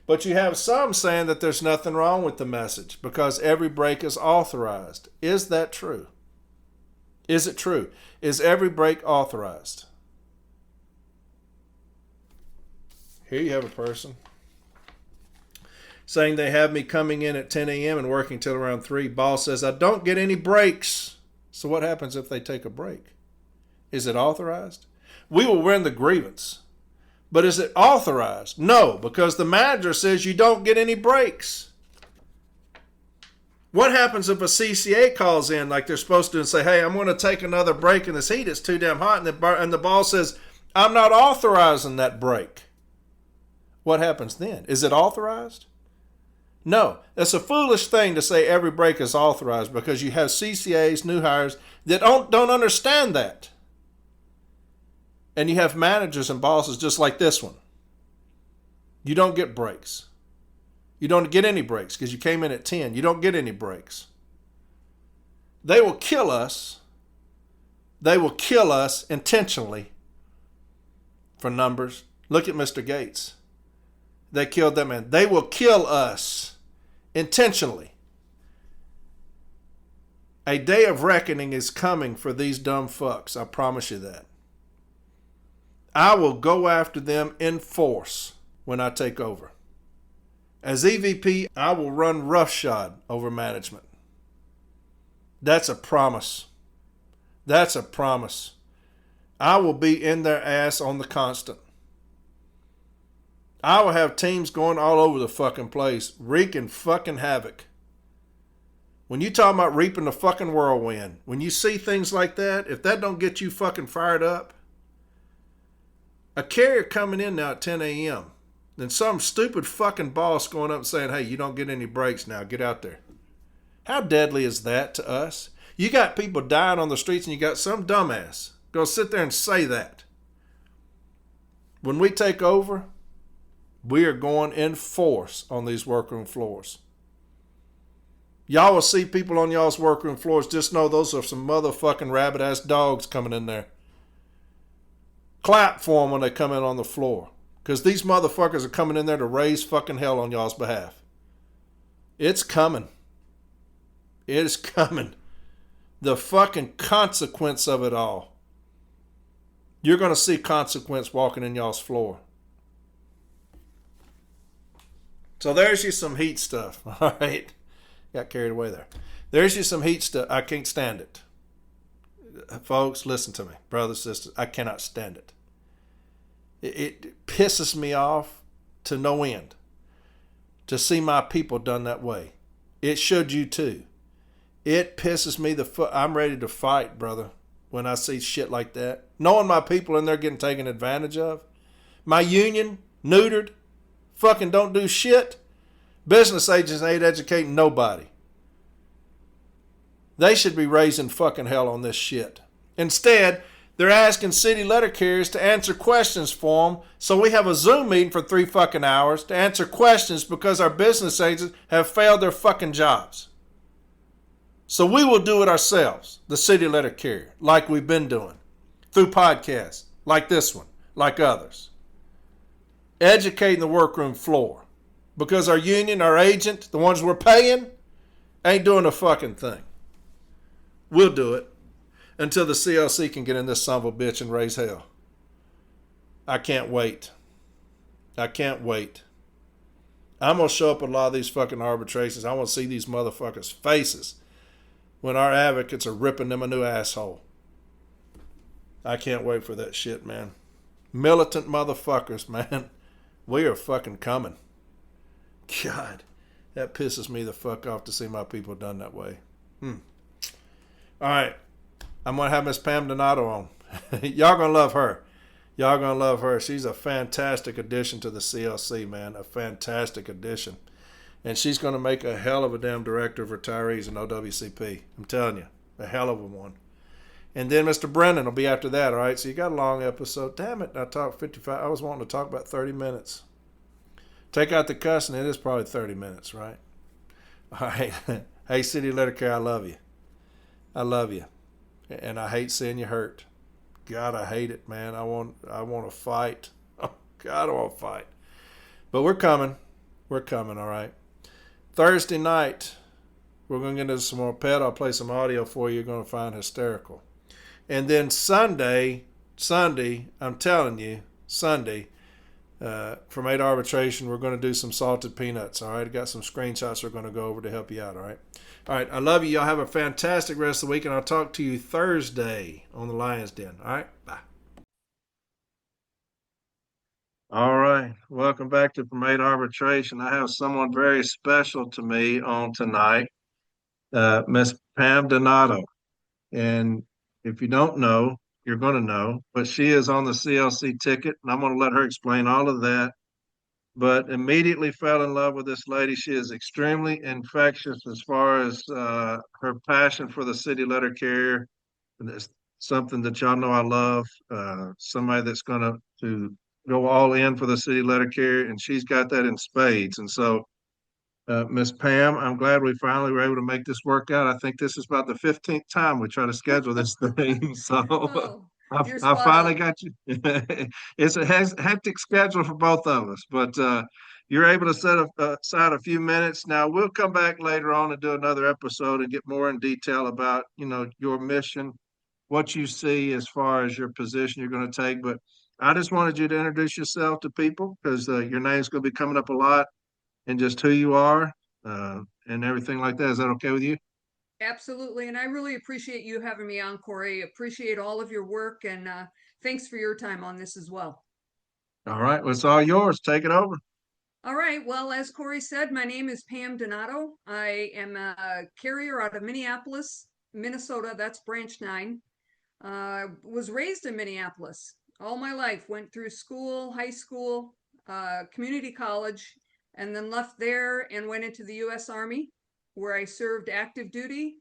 But you have some saying that there's nothing wrong with the message because every break is authorized. Is that true? Is it true? Is every break authorized? Here you have a person saying they have me coming in at 10 a.m. and working till around 3. Boss says I don't get any breaks. So what happens if they take a break? Is it authorized? We will win the grievance. But is it authorized? No, because the manager says you don't get any breaks. What happens if a CCA calls in like they're supposed to and say, hey, I'm going to take another break in this heat. It's too damn hot. And the boss says, I'm not authorizing that break. What happens then? Is it authorized? No. That's a foolish thing to say every break is authorized because you have CCAs, new hires, that don't understand that. And you have managers and bosses just like this one. You don't get breaks. You don't get any breaks because you came in at 10. You don't get any breaks. They will kill us. They will kill us intentionally for numbers. Look at Mr. Gates. They killed that man. They will kill us intentionally. A day of reckoning is coming for these dumb fucks. I promise you that. I will go after them in force when I take over. As EVP, I will run roughshod over management. That's a promise. That's a promise. I will be in their ass on the constant. I will have teams going all over the fucking place, wreaking fucking havoc. When you talk about reaping the fucking whirlwind, when you see things like that, if that don't get you fucking fired up, a carrier coming in now at 10 a.m., then some stupid fucking boss going up and saying, hey, you don't get any breaks now, get out there. How deadly is that to us? You got people dying on the streets and you got some dumbass go sit there and say that. When we take over, we are going in force on these workroom floors. Y'all will see people on y'all's workroom floors. Just know those are some motherfucking rabbit-ass dogs coming in there. Clap for them when they come in on the floor. Because these motherfuckers are coming in there to raise fucking hell on y'all's behalf. It's coming. It is coming. The fucking consequence of it all. You're going to see consequence walking in y'all's floor. So there's you some heat stuff. All right. Got carried away there. There's you some heat stuff. I can't stand it. Folks, listen to me. Brothers, sisters, I cannot stand it. It pisses me off to no end to see my people done that way. It should you too. It pisses me I'm ready to fight, brother, when I see shit like that. Knowing my people in there getting taken advantage of. My union, neutered, fucking don't do shit. Business agents ain't educating nobody. They should be raising fucking hell on this shit. Instead, they're asking city letter carriers to answer questions for them, so we have a Zoom meeting for 3 fucking hours to answer questions because our business agents have failed their fucking jobs. So we will do it ourselves, the city letter carrier, like we've been doing, through podcasts, like this one, like others. Educating the workroom floor. Because our union, our agent, the ones we're paying, ain't doing a fucking thing. We'll do it until the CLC can get in this son of a bitch and raise hell. I can't wait. I can't wait. I'm going to show up at a lot of these fucking arbitrations. I want to see these motherfuckers' faces when our advocates are ripping them a new asshole. I can't wait for that shit, man. Militant motherfuckers, man. We are fucking coming. God, that pisses me the fuck off to see my people done that way. All right. I'm going to have Miss Pam Donato on. Y'all going to love her. Y'all going to love her. She's a fantastic addition to the CLC, man. A fantastic addition. And she's going to make a hell of a damn director of retirees in OWCP. I'm telling you. A hell of a one. And then Mr. Brennan will be after that, all right? So you got a long episode. Damn it, I talked 55. I was wanting to talk about 30 minutes. Take out the cussing, it is probably 30 minutes, right? All right. Hey, City Letter Care, I love you. I love you. And I hate seeing you hurt. God, I hate it, man. I want to fight. Oh, God, I want to fight. But we're coming. We're coming, all right? Thursday night, we're going to get into some more pet. I'll play some audio for you. You're going to find hysterical. And then Sunday, I'm telling you, Sunday, from 8 arbitration, we're going to do some salted peanuts, all right? I got some screenshots we're going to go over to help you out, all right? All right, I love you. Y'all have a fantastic rest of the week, and I'll talk to you Thursday on the Lion's Den, all right? Bye. All right, welcome back to From 8 Arbitration. I have someone very special to me on tonight, Miss Pam Donato. And if you don't know, you're going to know, but she is on the CLC ticket, and I'm going to let her explain all of that. But immediately fell in love with this lady. She is extremely infectious as far as her passion for the city letter carrier. And it's something that y'all know I love. Somebody that's going to go all in for the city letter carrier, and she's got that in spades. And so, Miss Pam, I'm glad we finally were able to make this work out. I think this is about the 15th time we try to schedule this thing. So I finally got you. It's a hectic schedule for both of us, but you're able to set aside a few minutes. Now we'll come back later on and do another episode and get more in detail about, your mission, what you see as far as your position you're going to take. But I just wanted you to introduce yourself to people because your name's going to be coming up a lot. And just who you are and everything like that. Is that okay with you? Absolutely. And I really appreciate you having me on, Corey. Appreciate all of your work and thanks for your time on this as well. All right. Well, it's all yours. Take it over. All right. Well, as Corey said, my name is Pam Donato. I am a carrier out of Minneapolis, Minnesota. That's branch 9. Was raised in Minneapolis all my life. Went through school, high school, community college, and then left there and went into the U.S. Army, where I served active duty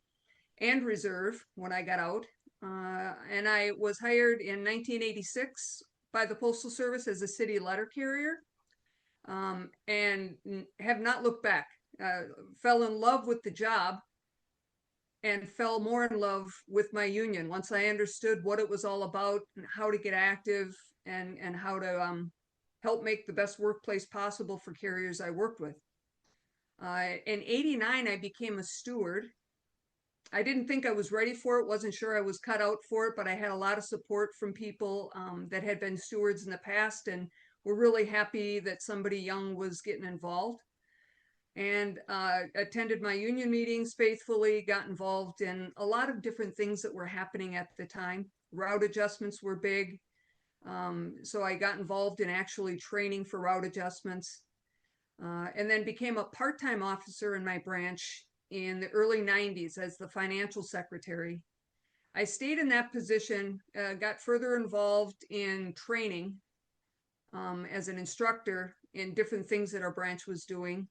and reserve when I got out. And I was hired in 1986 by the Postal Service as a city letter carrier, and have not looked back. fell in love with the job and fell more in love with my union once I understood what it was all about and how to get active and how to help make the best workplace possible for carriers I worked with. In '89, I became a steward. I didn't think I was ready for it, wasn't sure I was cut out for it, but I had a lot of support from people that had been stewards in the past and were really happy that somebody young was getting involved. And attended my union meetings faithfully, got involved in a lot of different things that were happening at the time. Route adjustments were big. So I got involved in actually training for route adjustments, and then became a part-time officer in my branch in the early 90s as the financial secretary. I stayed in that position, got further involved in training as an instructor in different things that our branch was doing.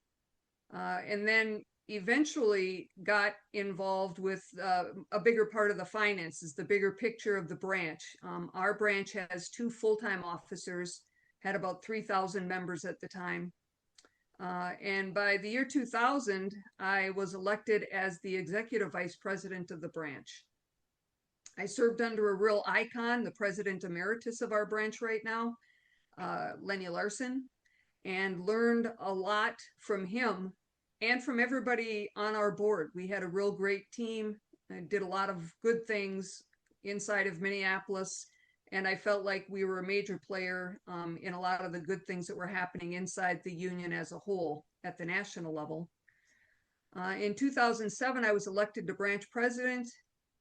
And then eventually got involved with a bigger part of the finances, the bigger picture of the branch. Our branch has 2 full-time officers, had about 3,000 members at the time. And by the year 2000, I was elected as the executive vice president of the branch. I served under a real icon, the president emeritus of our branch right now, Lenny Larson, and learned a lot from him and from everybody on our board. We had a real great team and did a lot of good things inside of Minneapolis. And I felt like we were a major player in a lot of the good things that were happening inside the union as a whole at the national level. In 2007, I was elected to branch president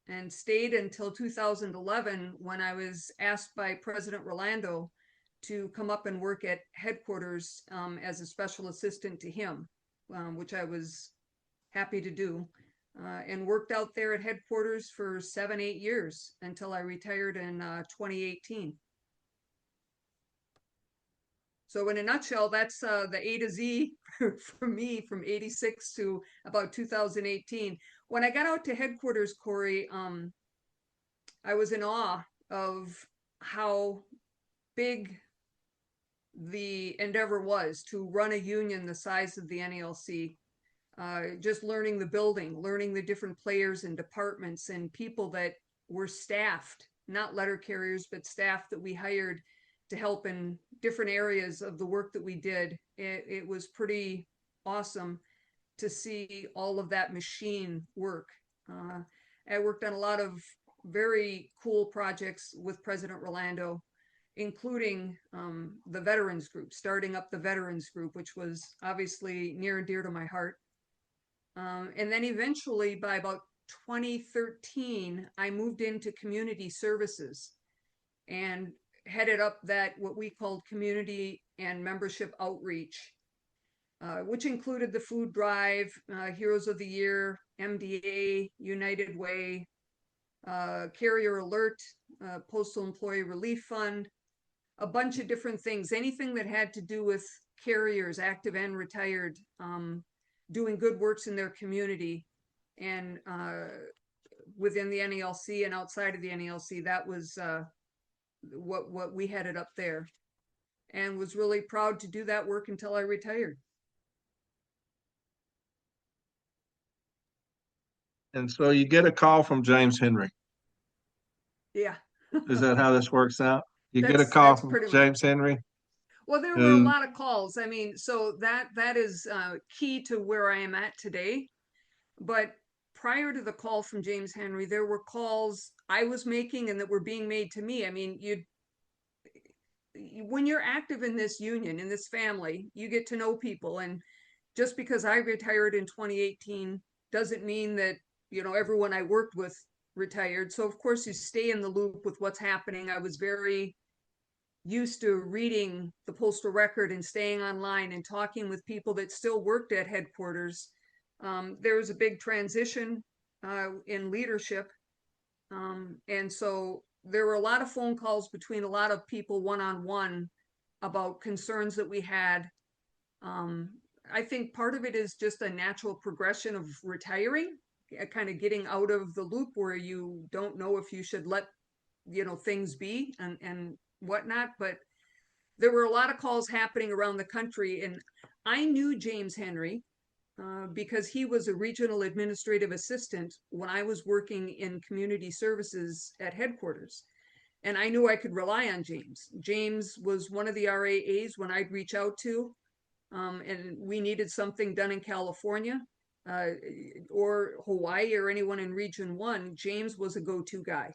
and stayed until 2011 when I was asked by President Rolando to come up and work at headquarters as a special assistant to him, which I was happy to do, and worked out there at headquarters for 7-8 years until I retired in 2018. So in a nutshell, that's the A to Z for me from 86 to about 2018. When I got out to headquarters, Corey, I was in awe of how big the endeavor was to run a union the size of the NALC. Just learning the building, learning the different players and departments and people that were staffed, not letter carriers, but staff that we hired to help in different areas of the work that we did. It was pretty awesome to see all of that machine work. I worked on a lot of very cool projects with President Rolando, including the veterans group, starting up the veterans group, which was obviously near and dear to my heart. And then eventually by about 2013, I moved into community services and headed up that what we called community and membership outreach, which included the food drive, Heroes of the Year, MDA, United Way, Carrier Alert, Postal Employee Relief Fund, a bunch of different things, anything that had to do with carriers, active and retired, doing good works in their community and within the NALC and outside of the NALC. That was what we headed up there, and was really proud to do that work until I retired. And so you get a call from James Henry. Yeah. Is that how this works out? You get a That's call from pretty much. James Henry? Well, there were a lot of calls. I mean, so that is key to where I am at today. But prior to the call from James Henry, there were calls I was making and that were being made to me. I mean, when you're active in this union, in this family, you get to know people. And just because I retired in 2018 doesn't mean that, everyone I worked with retired. So of course you stay in the loop with what's happening. I was very used to reading the Postal Record and staying online and talking with people that still worked at headquarters. There was a big transition in leadership. And so there were a lot of phone calls between a lot of people one-on-one about concerns that we had. I think part of it is just a natural progression of retiring, kind of getting out of the loop where you don't know if you should let, things be and whatnot. But there were a lot of calls happening around the country, and I knew James Henry. because he was a regional administrative assistant when I was working in community services at headquarters. And I knew I could rely on James. James was one of the RAAs when I'd reach out to, and we needed something done in California or Hawaii or anyone in Region 1. James was a go-to guy.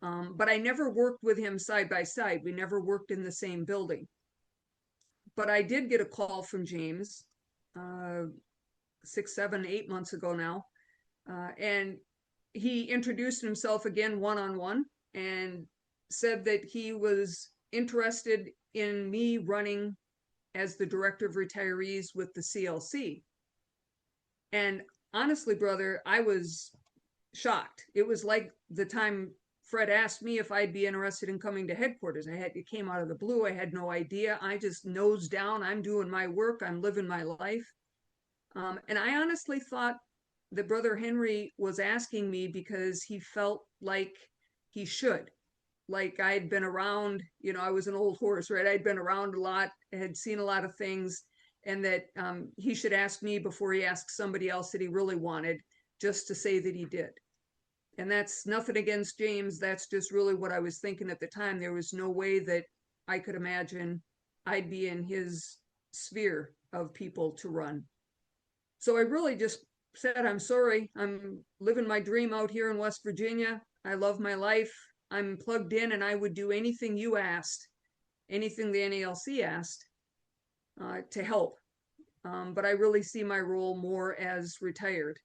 But I never worked with him side by side. We never worked in the same building. But I did get a call from James 6, 7, 8 months ago now. And he introduced himself again one-on-one and said that he was interested in me running as the Director of Retirees with the CLC. And honestly, brother, I was shocked. It was like the time Fred asked me if I'd be interested in coming to headquarters. It came out of the blue. I had no idea. I just nosed down. I'm doing my work. I'm living my life. And I honestly thought that Brother Henry was asking me because he felt like he should. Like I'd been around, I was an old horse, right? I'd been around a lot, had seen a lot of things, and that he should ask me before he asked somebody else that he really wanted, just to say that he did. And that's nothing against James. That's just really what I was thinking at the time. There was no way that I could imagine I'd be in his sphere of people to run. So I really just said, I'm sorry. I'm living my dream out here in West Virginia. I love my life. I'm plugged in and I would do anything you asked, anything the NALC asked to help. But I really see my role more as retired.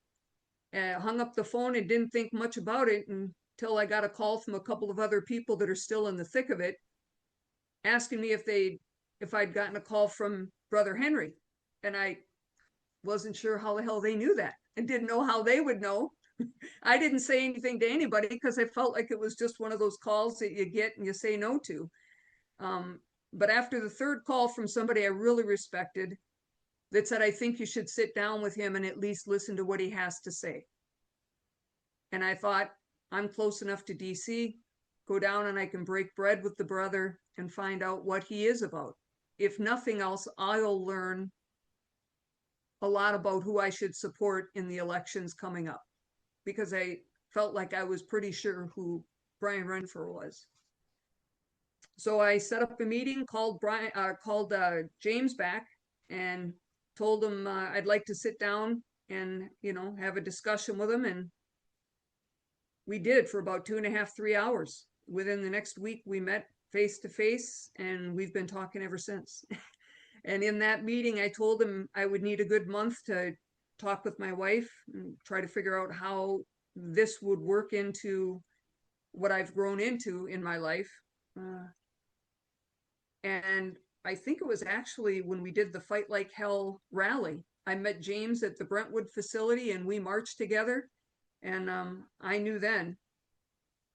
Hung up the phone and didn't think much about it until I got a call from a couple of other people that are still in the thick of it, asking me if I'd gotten a call from Brother Henry. And I wasn't sure how the hell they knew that and didn't know how they would know. I didn't say anything to anybody because I felt like it was just one of those calls that you get and you say no to. But after the third call from somebody I really respected that said, I think you should sit down with him and at least listen to what he has to say. And I thought, I'm close enough to DC, go down and I can break bread with the brother and find out what he is about. If nothing else, I'll learn a lot about who I should support in the elections coming up, because I felt like I was pretty sure who Brian Renfrew was. So I set up a meeting, called James back and told him I'd like to sit down and, have a discussion with him. And we did for about 2.5, 3 hours. Within the next week, we met face to face and we've been talking ever since. And in that meeting, I told him I would need a good month to talk with my wife and try to figure out how this would work into what I've grown into in my life. And I think it was actually when we did the Fight Like Hell rally, I met James at the Brentwood facility and we marched together. And I knew then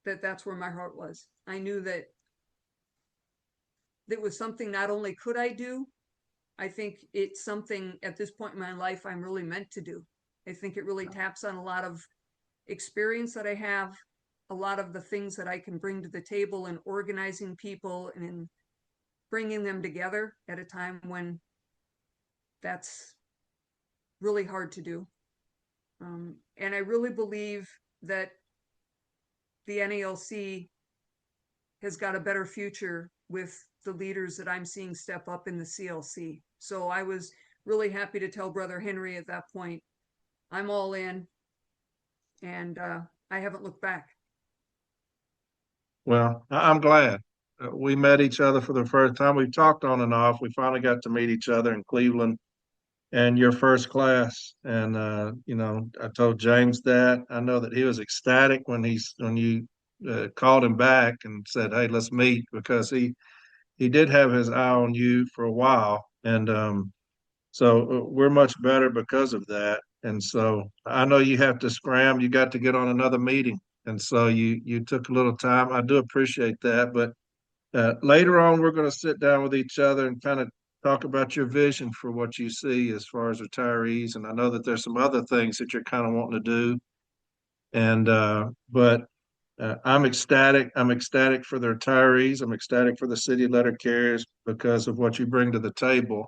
that that's where my heart was. I knew that it was something not only could I do, I think it's something at this point in my life I'm really meant to do. I think it really taps on a lot of experience that I have, a lot of the things that I can bring to the table in organizing people and in bringing them together at a time when that's really hard to do. And I really believe that the NALC has got a better future with the leaders that I'm seeing step up in the CLC. So I was really happy to tell Brother Henry at that point, I'm all in, and I haven't looked back. Well, I'm glad. We met each other for the first time. We've talked on and off. We finally got to meet each other in Cleveland and your first class. And, I told James that. I know that he was ecstatic when you called him back and said, hey, let's meet, because he did have his eye on you for a while. And so we're much better because of that. And so I know you have to scram. You got to get on another meeting. And so you took a little time. I do appreciate that. But later on, we're going to sit down with each other and kind of talk about your vision for what you see as far as retirees. And I know that there's some other things that you're kind of wanting to do. And but I'm ecstatic. I'm ecstatic for the retirees. I'm ecstatic for the city letter carriers because of what you bring to the table.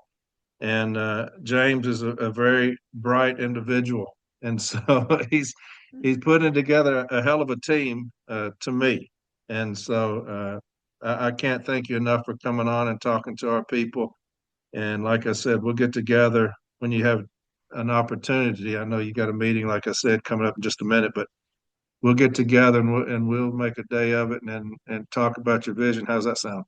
and James is a very bright individual, and so he's putting together a hell of a team to me, and so I can't thank you enough for coming on and talking to our people. And like I said, we'll get together when you have an opportunity. I know you got a meeting, like I said, coming up in just a minute, but we'll get together and we'll make a day of it and talk about your vision. How's that sound?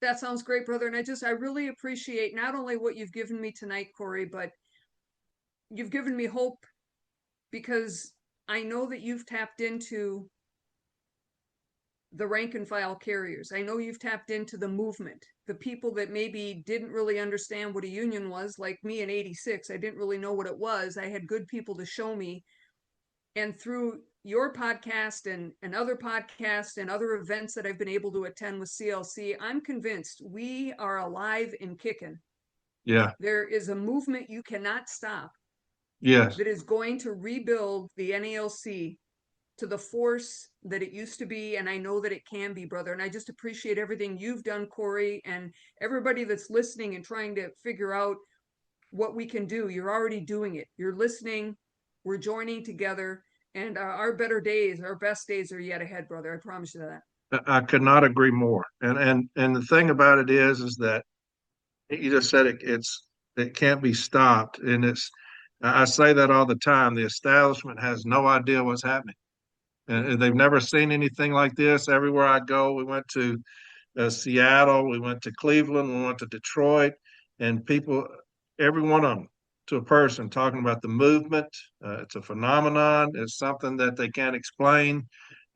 That sounds great, brother. And I really appreciate not only what you've given me tonight, Corey, but you've given me hope because I know that you've tapped into the rank and file carriers. I know you've tapped into the movement, the people that maybe didn't really understand what a union was, like me in '86. I didn't really know what it was. I had good people to show me. And through your podcast and other podcasts and other events that I've been able to attend with CLC, I'm convinced we are alive and kicking. Yeah. There is a movement you cannot stop Yes. that is going to rebuild the NALC to the force that it used to be. And I know that it can be, brother. And I just appreciate everything you've done, Corey, and everybody that's listening and trying to figure out what we can do. You're already doing it. You're listening. We're joining together. And our better days, our best days are yet ahead, brother. I promise you that. I could not agree more. And the thing about it is that you just said it can't be stopped. And I say that all the time. The establishment has no idea what's happening. And they've never seen anything like this. Everywhere I go, we went to Seattle, we went to Cleveland, we went to Detroit, and people, every one of them, to a person, talking about the movement. It's a phenomenon. It's something that they can't explain,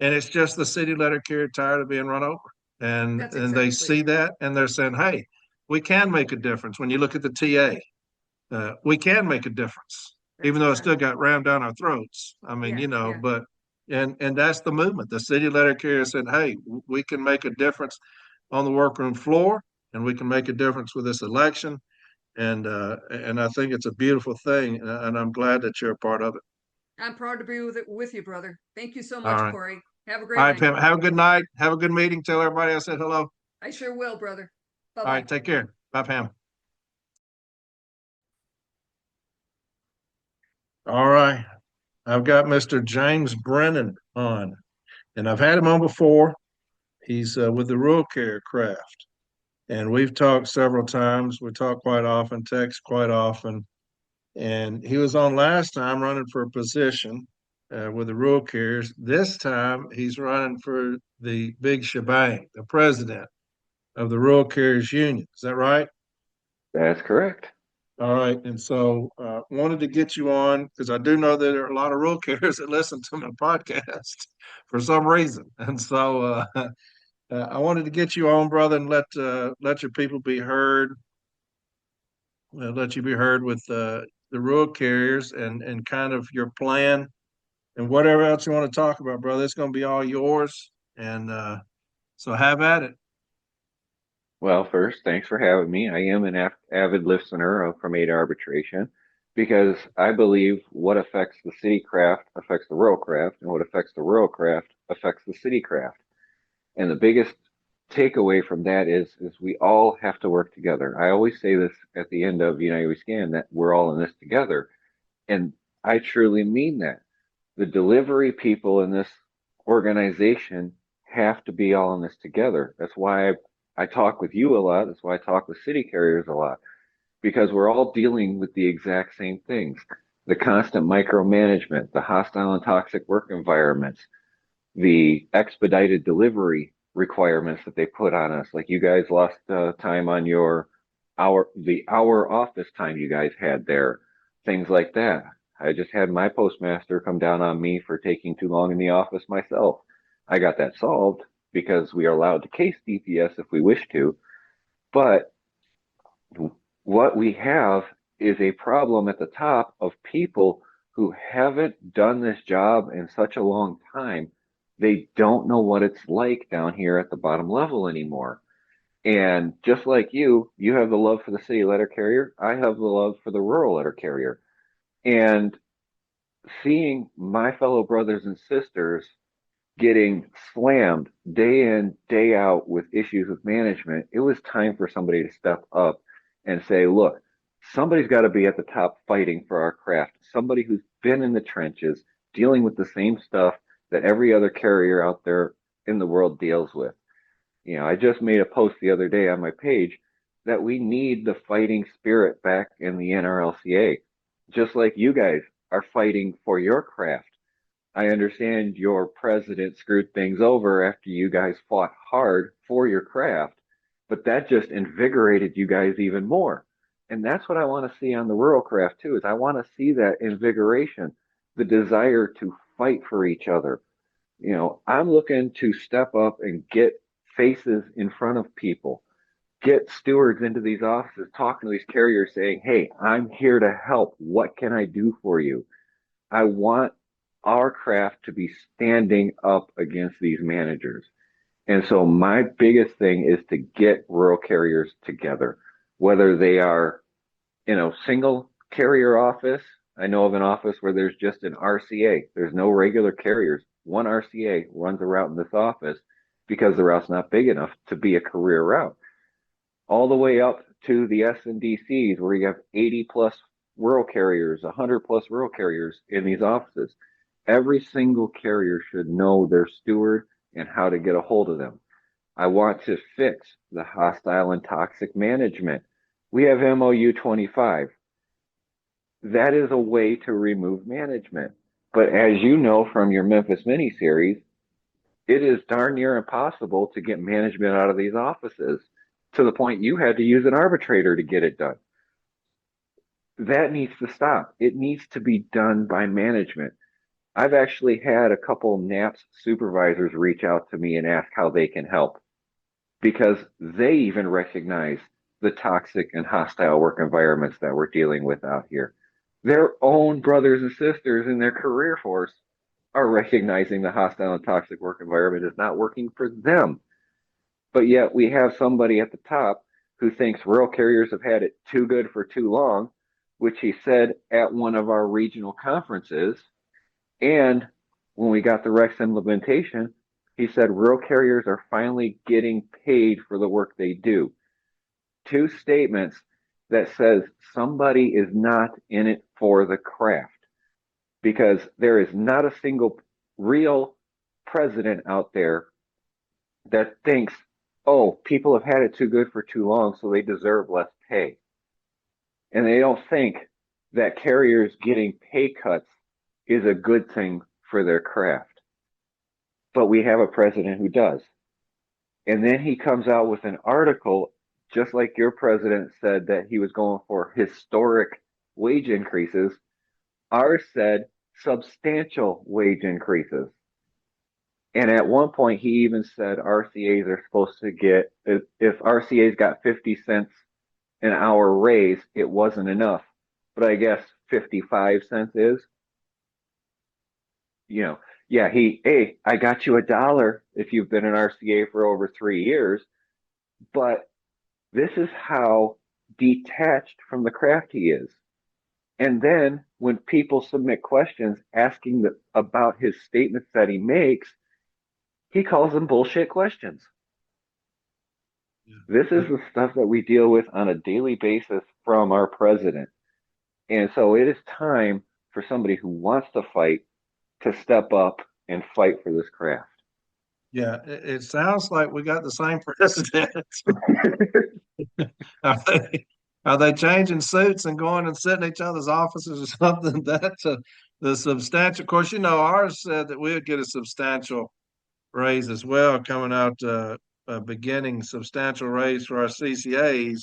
and it's just the city letter carrier tired of being run over, That's and they exactly see it. that, and they're saying, "Hey, we can make a difference." When you look at the TA, we can make a difference, That's even though it still exactly got it. rammed down our throats. I mean, Yeah, yeah. but and that's the movement. The city letter carrier said, "Hey, we can make a difference on the workroom floor, and we can make a difference with this election." And I think it's a beautiful thing, and I'm glad that you're a part of it. I'm proud to be with you, brother. Thank you so All much, right, Corey. Have a all great right, night. Pam. Have a good night. Have a good meeting. Tell everybody I said hello. I sure will, brother. Bye All bye. right, take care. Bye, Pam. All right, I've got Mr. James Brennan on, and I've had him on before. He's with the Rural Care Craft, and we've talked several times. We talk quite often, text quite often, and he was on last time running for a position with the Rural Cares. This time he's running for the big shebang, the president of the Rural Cares Union. Is that right? That's correct. All right. And so wanted to get you on because I do know that there are a lot of rural carers that listen to my podcast for some reason. And so I wanted to get you on, brother, and let your people be heard, let you be heard with the rural carriers and kind of your plan and whatever else you want to talk about, brother. It's going to be all yours. And so have at it. Well, first, thanks for having me. I am an avid listener of From A to Arbitration because I believe what affects the city craft affects the rural craft, and what affects the rural craft affects the city craft. And the biggest takeaway from that is we all have to work together. I always say this at the end of United We Scan that we're all in this together. And I truly mean that. The delivery people in this organization have to be all in this together. That's why I talk with you a lot. That's why I talk with city carriers a lot, because we're all dealing with the exact same things. The constant micromanagement, the hostile and toxic work environments, the expedited delivery requirements that they put on us. Like you guys lost time on the hour office time you guys had there, things like that. I just had my postmaster come down on me for taking too long in the office myself. I got that solved because we are allowed to case DPS if we wish to. But what we have is a problem at the top of people who haven't done this job in such a long time. They don't know what it's like down here at the bottom level anymore. And just like you have the love for the city letter carrier. I have the love for the rural letter carrier. And seeing my fellow brothers and sisters getting slammed day in, day out with issues with management, it was time for somebody to step up and say, look, Somebody's got to be at the top fighting for our craft. Somebody who's been in the trenches, dealing with the same stuff that every other carrier out there in the world deals with. I just made a post the other day on my page that we need the fighting spirit back in the NRLCA, just like you guys are fighting for your craft. I understand your president screwed things over after you guys fought hard for your craft, but that just invigorated you guys even more. And that's what I want to see on the rural craft too, is I want to see that invigoration, the desire to fight for each other. I'm looking to step up and get faces in front of people, get stewards into these offices, talking to these carriers saying, hey, I'm here to help. What can I do for you? I want our craft to be standing up against these managers. And so my biggest thing is to get rural carriers together, whether they are in a single carrier office. I know of an office where there's just an RCA. There's no regular carriers. One RCA runs a route in this office because the route's not big enough to be a career route. All the way up to the SNDCs where you have 80 plus rural carriers, 100 plus rural carriers in these offices. Every single carrier should know their steward and how to get a hold of them. I want to fix the hostile and toxic management. We have MOU 25. That is a way to remove management. But as you know from your Memphis miniseries, it is darn near impossible to get management out of these offices to the point you had to use an arbitrator to get it done. That needs to stop. It needs to be done by management. I've actually had a couple NAPS supervisors reach out to me and ask how they can help because they even recognize the toxic and hostile work environments that we're dealing with out here. Their own brothers and sisters in their career force are recognizing the hostile and toxic work environment is not working for them. But yet we have somebody at the top who thinks rural carriers have had it too good for too long, which he said at one of our regional conferences. And when we got the Rex implementation, he said rural carriers are finally getting paid for the work they do. Two statements that says somebody is not in it for the craft, because there is not a single real president out there that thinks, oh, people have had it too good for too long, so they deserve less pay. And they don't think that carriers getting pay cuts is a good thing for their craft. But we have a president who does. And then he comes out with an article, just like your president said that he was going for historic wage increases. Ours said substantial wage increases. And at one point, he even said RCAs are supposed to get, if RCAs got 50 cents an hour raise, it wasn't enough. But I guess 55 cents is. Yeah, hey, I got you $1 if you've been an RCA for over 3 years. But this is how detached from the craft he is. And then when people submit questions asking about his statements that he makes, he calls them bullshit questions. Yeah. This is the stuff that we deal with on a daily basis from our president. And so it is time for somebody who wants to fight to step up and fight for this craft. Yeah, it sounds like we got the same president. Are they changing suits and going and sitting in each other's offices or something? That's the substantial. Of course, ours said that we would get a substantial raise as well, coming out a beginning substantial raise for our CCAs,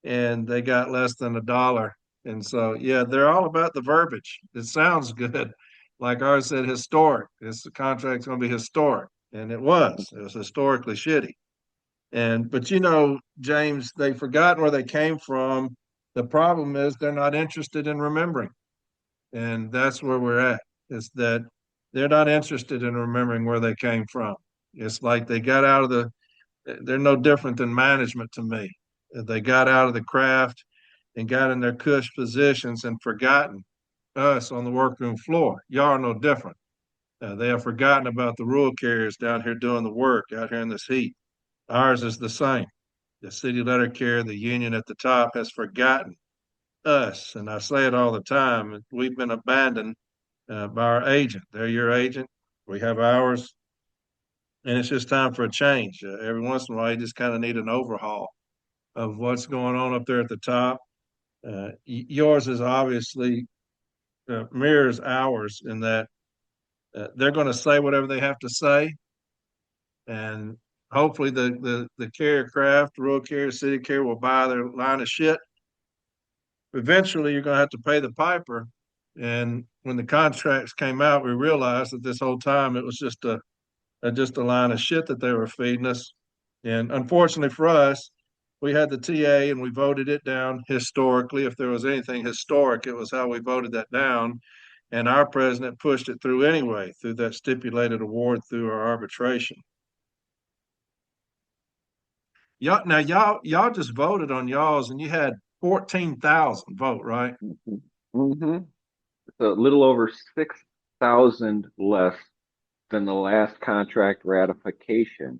and they got less than $1. And so, yeah, they're all about the verbiage. It sounds good. Like ours said, historic. This contract's going to be historic. And it was historically shitty. But James, they've forgotten where they came from. The problem is they're not interested in remembering. And that's where we're at, is that they're not interested in remembering where they came from. It's like they got out of they're no different than management to me. They got out of the craft and got in their cush positions and forgotten us on the workroom floor. Y'all are no different. They have forgotten about the rural carriers down here doing the work out here in this heat. Ours is the same. The city letter carrier, the union at the top, has forgotten us, and I say it all the time, we've been abandoned by our agent. They're your agent. We have ours. And it's just time for a change. Every once in a while, you just kind of need an overhaul of what's going on up there at the top. Yours is obviously mirrors ours in that they're going to say whatever they have to say, and hopefully the carrier craft, rural carrier, city carrier will buy their line of shit. Eventually, you're going to have to pay the piper. And when the contracts came out, we realized that this whole time it was just a line of shit that they were feeding us. And unfortunately for us, we had the TA and we voted it down historically. If there was anything historic, it was how we voted that down. And our president pushed it through anyway, through that stipulated award, through our arbitration. Y'all just voted on y'all's, and you had 14,000 vote, right? Mm-hmm. So a little over 6,000 less than the last contract ratification.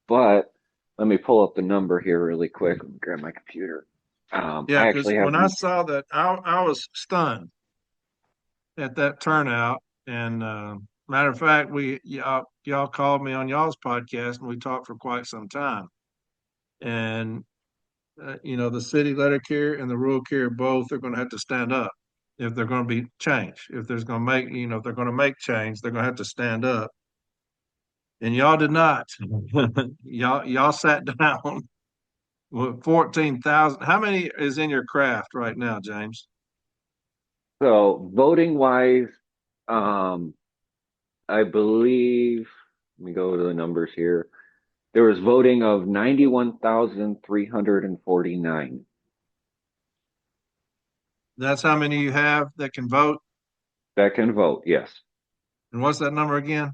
But let me pull up the number here really quick. Let me grab my computer. Yeah, I because actually have. when I saw that, I was stunned at that turnout. And matter of fact, y'all called me on y'all's podcast, and we talked for quite some time. And the city letter carrier and the rural carrier both are going to have to stand up if they're going to be changed. If there's going to make, if they're going to make change, they're going to have to stand up. And y'all did not. y'all sat down with 14,000. How many is in your craft right now, James? So voting wise, I believe, let me go to the numbers here. There was voting of 91,349. That's how many you have that can vote? That can vote, yes. And what's that number again?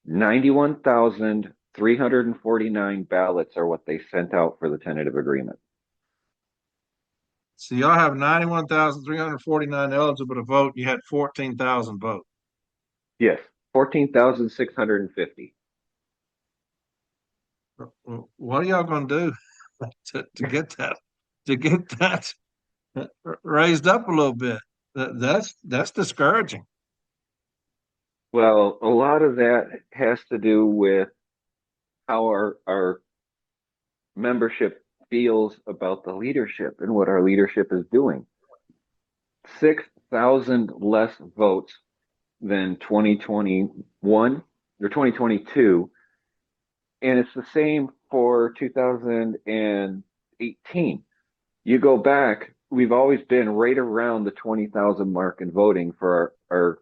91,349 ballots are what they sent out for the tentative agreement. So y'all have 91,349 eligible to vote. You had 14,000 vote. Yes, 14,650. What are y'all going to do to get that raised up a little bit? That's discouraging. Well, a lot of that has to do with how our membership feels about the leadership and what our leadership is doing. 6,000 less votes than 2021 or 2022. And it's the same for 2018. You go back, we've always been right around the 20,000 mark in voting for our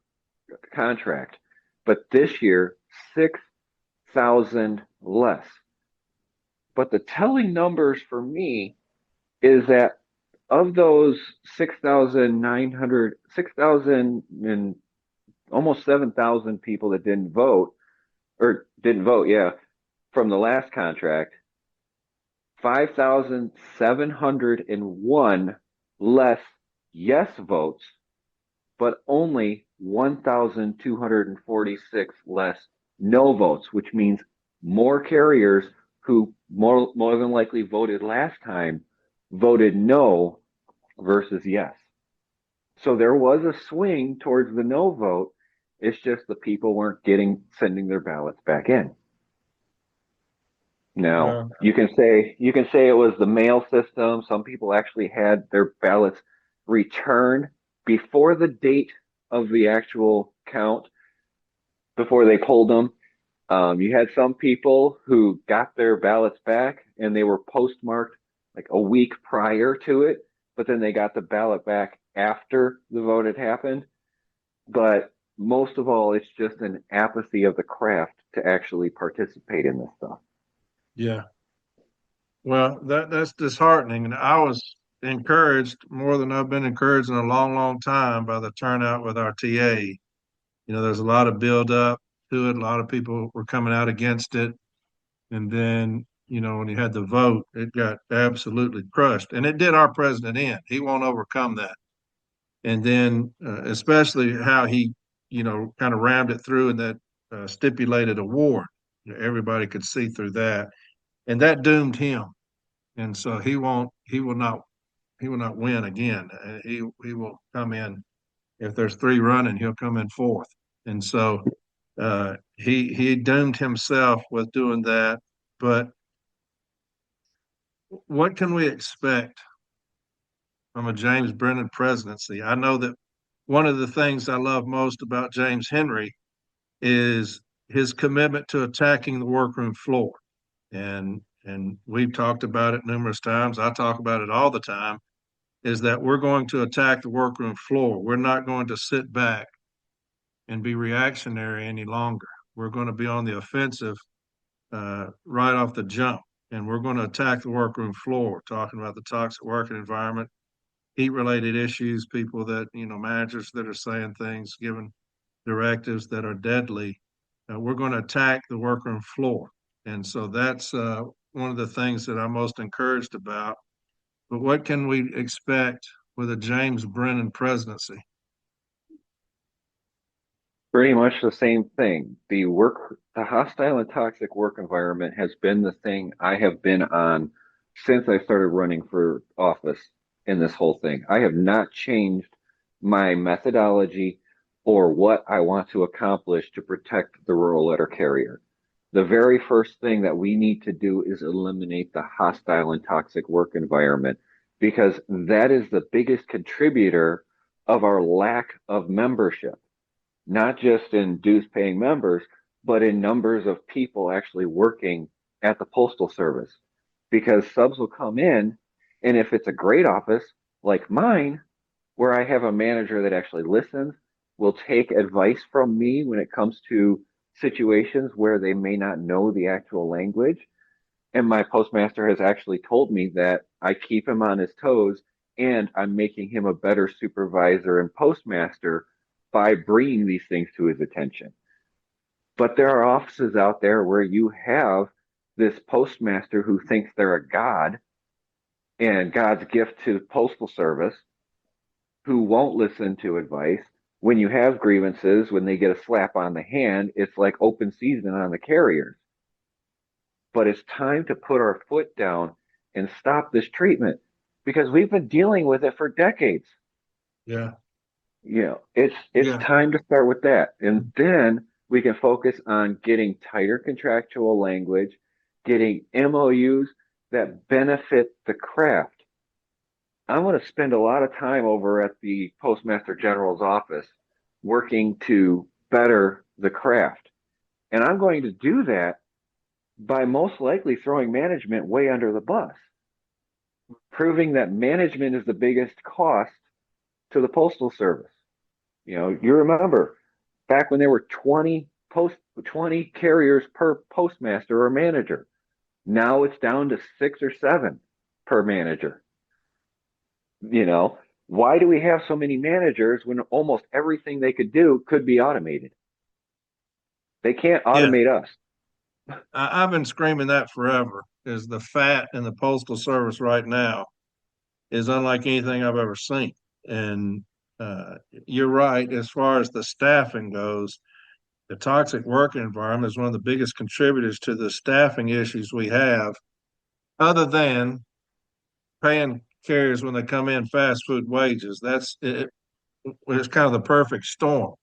contract. But this year, 6,000 less. But the telling numbers for me is that of those 6,900, 6,000 and almost 7,000 people that didn't vote, from the last contract, 5,701 less yes votes, but only 1,246 less no votes, which means more carriers who more than likely voted last time voted no versus yes. So there was a swing towards the no vote. It's just the people weren't sending their ballots back in. Now, you can say it was the mail system. Some people actually had their ballots returned before the date of the actual count, before they pulled them. You had some people who got their ballots back and they were postmarked like a week prior to it, but then they got the ballot back after the vote had happened. But most of all, it's just an apathy of the craft to actually participate in this stuff. Yeah. Well, that's disheartening. And I was encouraged more than I've been encouraged in a long, long time by the turnout with our TA. There's a lot of build up to it. A lot of people were coming out against it. And then, when you had the vote, it got absolutely crushed. And it did our president in. He won't overcome that. And then, especially how he, kind of rammed it through in that stipulated award. Everybody could see through that. And that doomed him. And so he will not not win again. He will come in if there's three running, he'll come in fourth. And so he doomed himself with doing that. But what can we expect from a James Brennan presidency? I know that one of the things I love most about James Henry is his commitment to attacking the workroom floor. And we've talked about it numerous times. I talk about it all the time, is that we're going to attack the workroom floor. We're not going to sit back and be reactionary any longer. We're going to be on the offensive right off the jump, and we're going to attack the workroom floor, talking about the toxic working environment, heat-related issues, people that, managers that are saying things, giving directives that are deadly. We're going to attack the workroom floor. And so that's one of the things that I'm most encouraged about. But what can we expect with a James Brennan presidency? Pretty much the same thing. The hostile and toxic work environment has been the thing I have been on since I started running for office in this whole thing. I have not changed my methodology or what I want to accomplish to protect the rural letter carrier. The very first thing that we need to do is eliminate the hostile and toxic work environment, because that is the biggest contributor of our lack of membership, not just in dues paying members, but in numbers of people actually working at the Postal Service. Because subs will come in, and if it's a great office like mine, where I have a manager that actually listens, will take advice from me when it comes to situations where they may not know the actual language. And my postmaster has actually told me that I keep him on his toes and I'm making him a better supervisor and postmaster by bringing these things to his attention. But there are offices out there where you have this postmaster who thinks they're a god and God's gift to the Postal Service, who won't listen to advice. When you have grievances, when they get a slap on the hand, it's like open season on the carriers. But it's time to put our foot down and stop this treatment, because we've been dealing with it for decades. Yeah. It's Yeah. time to start with that. And then we can focus on getting tighter contractual language, getting MOUs that benefit the craft. I'm going to spend a lot of time over at the Postmaster General's office working to better the craft. And I'm going to do that by most likely throwing management way under the bus, proving that management is the biggest cost to the Postal Service. You remember back when there were 20 carriers per postmaster or manager. Now it's down to 6 or 7 per manager. Why do we have so many managers when almost everything they could do could be automated? They can't automate us. I've been screaming that forever, is the fat in the Postal Service right now is unlike anything I've ever seen. And you're right, as far as the staffing goes, the toxic work environment is one of the biggest contributors to the staffing issues we have, other than paying carriers when they come in fast food wages. It's kind of the perfect storm.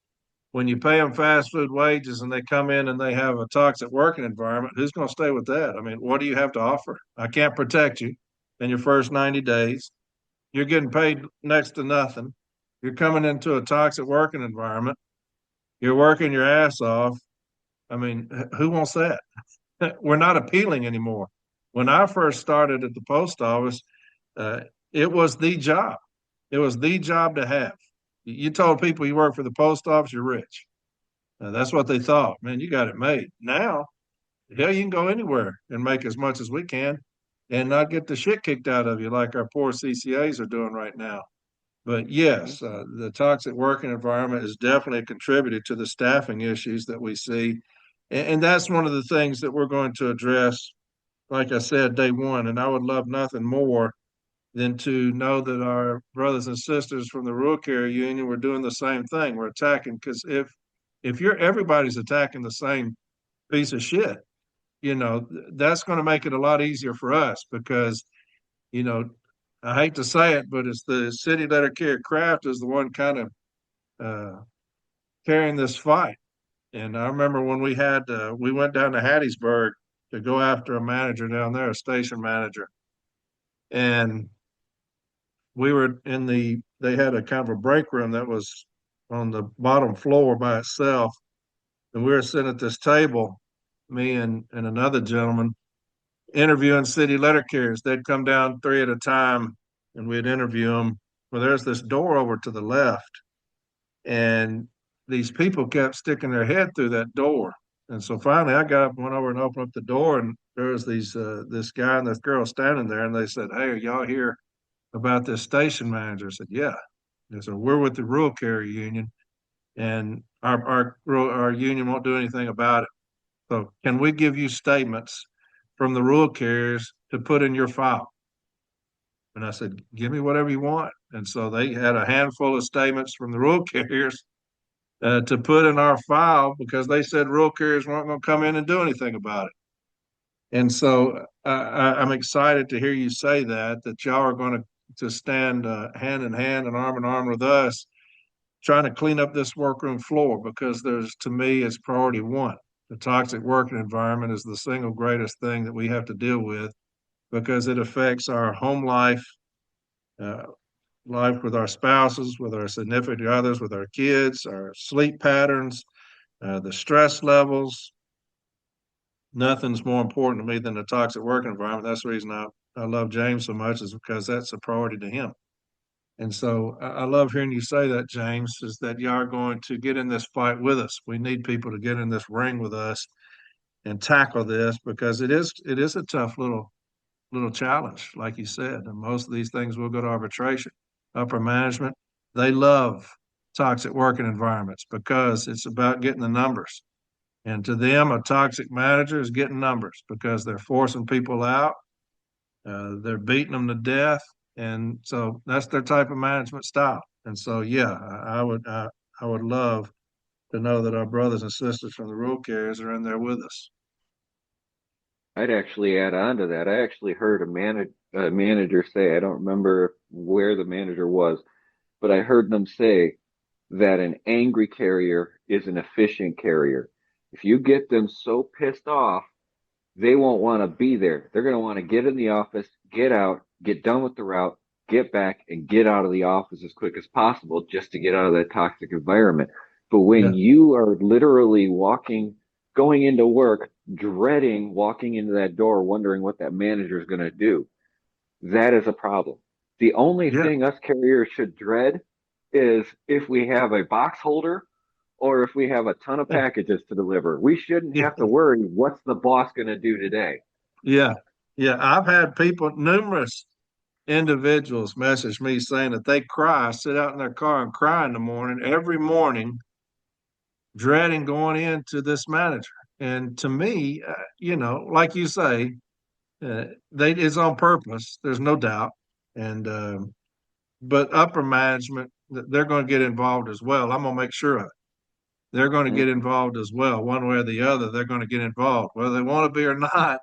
When you pay them fast food wages and they come in and they have a toxic working environment, who's going to stay with that? I mean, what do you have to offer? I can't protect you in your first 90 days. You're getting paid next to nothing. You're coming into a toxic working environment. You're working your ass off. I mean, who wants that? We're not appealing anymore. When I first started at the post office, it was the job. It was the job to have. You told people you work for the post office, you're rich. That's what they thought. Man, you got it made. Now, hell, you can go anywhere and make as much as we can and not get the shit kicked out of you like our poor CCAs are doing right now. But yes, the toxic working environment is definitely a contributor to the staffing issues that we see. And that's one of the things that we're going to address, like I said, day one. And I would love nothing more than to know that our brothers and sisters from the Rural Carrier Union were doing the same thing. We're attacking, because if everybody's attacking the same piece of shit, that's going to make it a lot easier for us, because, I hate to say it, but it's the city letter carrier craft is the one kind of carrying this fight. And I remember when we went down to Hattiesburg to go after a manager down there, a station manager, and we were they had a kind of a break room that was on the bottom floor by itself, and we were sitting at this table, me and another gentleman, interviewing city letter carriers. They'd come down three at a time, and we'd interview them. Well, there's this door over to the left, and these people kept sticking their head through that door. And so finally, I got up, went over and opened up the door, and there was this guy and this girl standing there, and they said, "Hey, are y'all here about this station manager?" I said, "Yeah." They said, "We're with the rural carrier union, and our union won't do anything about it. So can we give you statements from the rural carriers to put in your file?" And I said, "Give me whatever you want." And so they had a handful of statements from the rural carriers to put in our file because they said rural carriers weren't going to come in and do anything about it. And so I'm excited to hear you say that y'all are going to stand hand in hand and arm with us trying to clean up this workroom floor, because to me, it's priority one. The toxic working environment is the single greatest thing that we have to deal with, because it affects our home life, uh, life with our spouses, with our significant others, with our kids, our sleep patterns, the stress levels. Nothing's more important to me than the toxic work environment. That's the reason I love James so much, is because that's a priority to him. And so I love hearing you say that, James, is that you are going to get in this fight with us. We need people to get in this ring with us and tackle this, because it is a tough little challenge, like you said. And most of these things will go to arbitration. Upper management, they love toxic working environments because it's about getting the numbers. And to them, a toxic manager is getting numbers because they're forcing people out, they're beating them to death, and so that's their type of management style. And so, yeah, I would love to know that our brothers and sisters from the rural carriers are in there with us. I'd actually add on to that. I actually heard a manager say, I don't remember where the manager was, but I heard them say that an angry carrier is an efficient carrier. If you get them so pissed off, they won't want to be there. They're going to want to get in the office, get out, get done with the route, get back, and get out of the office as quick as possible just to get out of that toxic environment. But Yeah, when you are literally going into work, dreading walking into that door, wondering what that manager is going to do, that is a problem. The only yeah, thing us carriers should dread is if we have a box holder or if we have a ton of packages to deliver. We shouldn't yeah, have to worry what's the boss going to do today. yeah, yeah. I've had numerous individuals message me saying that they sit out in their car and cry in the morning, every morning, dreading going into this manager. And to me, like you say, they it's on purpose. There's no doubt. And but upper management, they're going to get involved as well. I'm going to make sure of it. They're going to get Mhm. involved as well, one way or the other. They're going to get involved, whether they want to be or not.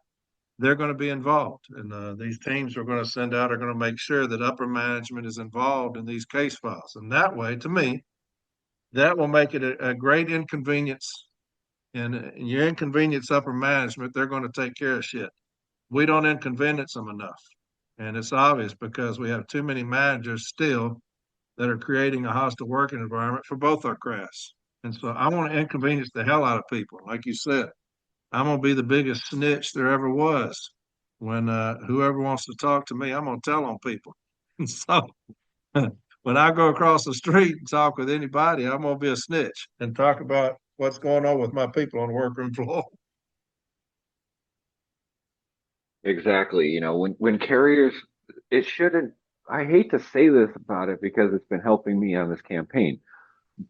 They're going to be involved, and these teams we're going to send out are going to make sure that upper management is involved in these case files. And that way, to me, that will make it a great inconvenience. And you inconvenience upper management, they're going to take care of shit. We don't inconvenience them enough. And it's obvious because we have too many managers still that are creating a hostile working environment for both our crafts. And so I want to inconvenience the hell out of people. Like you said, I'm going to be the biggest snitch there ever was. When whoever wants to talk to me, I'm going to tell on people. And so when I go across the street and talk with anybody, I'm going to be a snitch and talk about what's going on with my people on the workroom floor. Exactly. When carriers, it shouldn't, I hate to say this about it because it's been helping me on this campaign,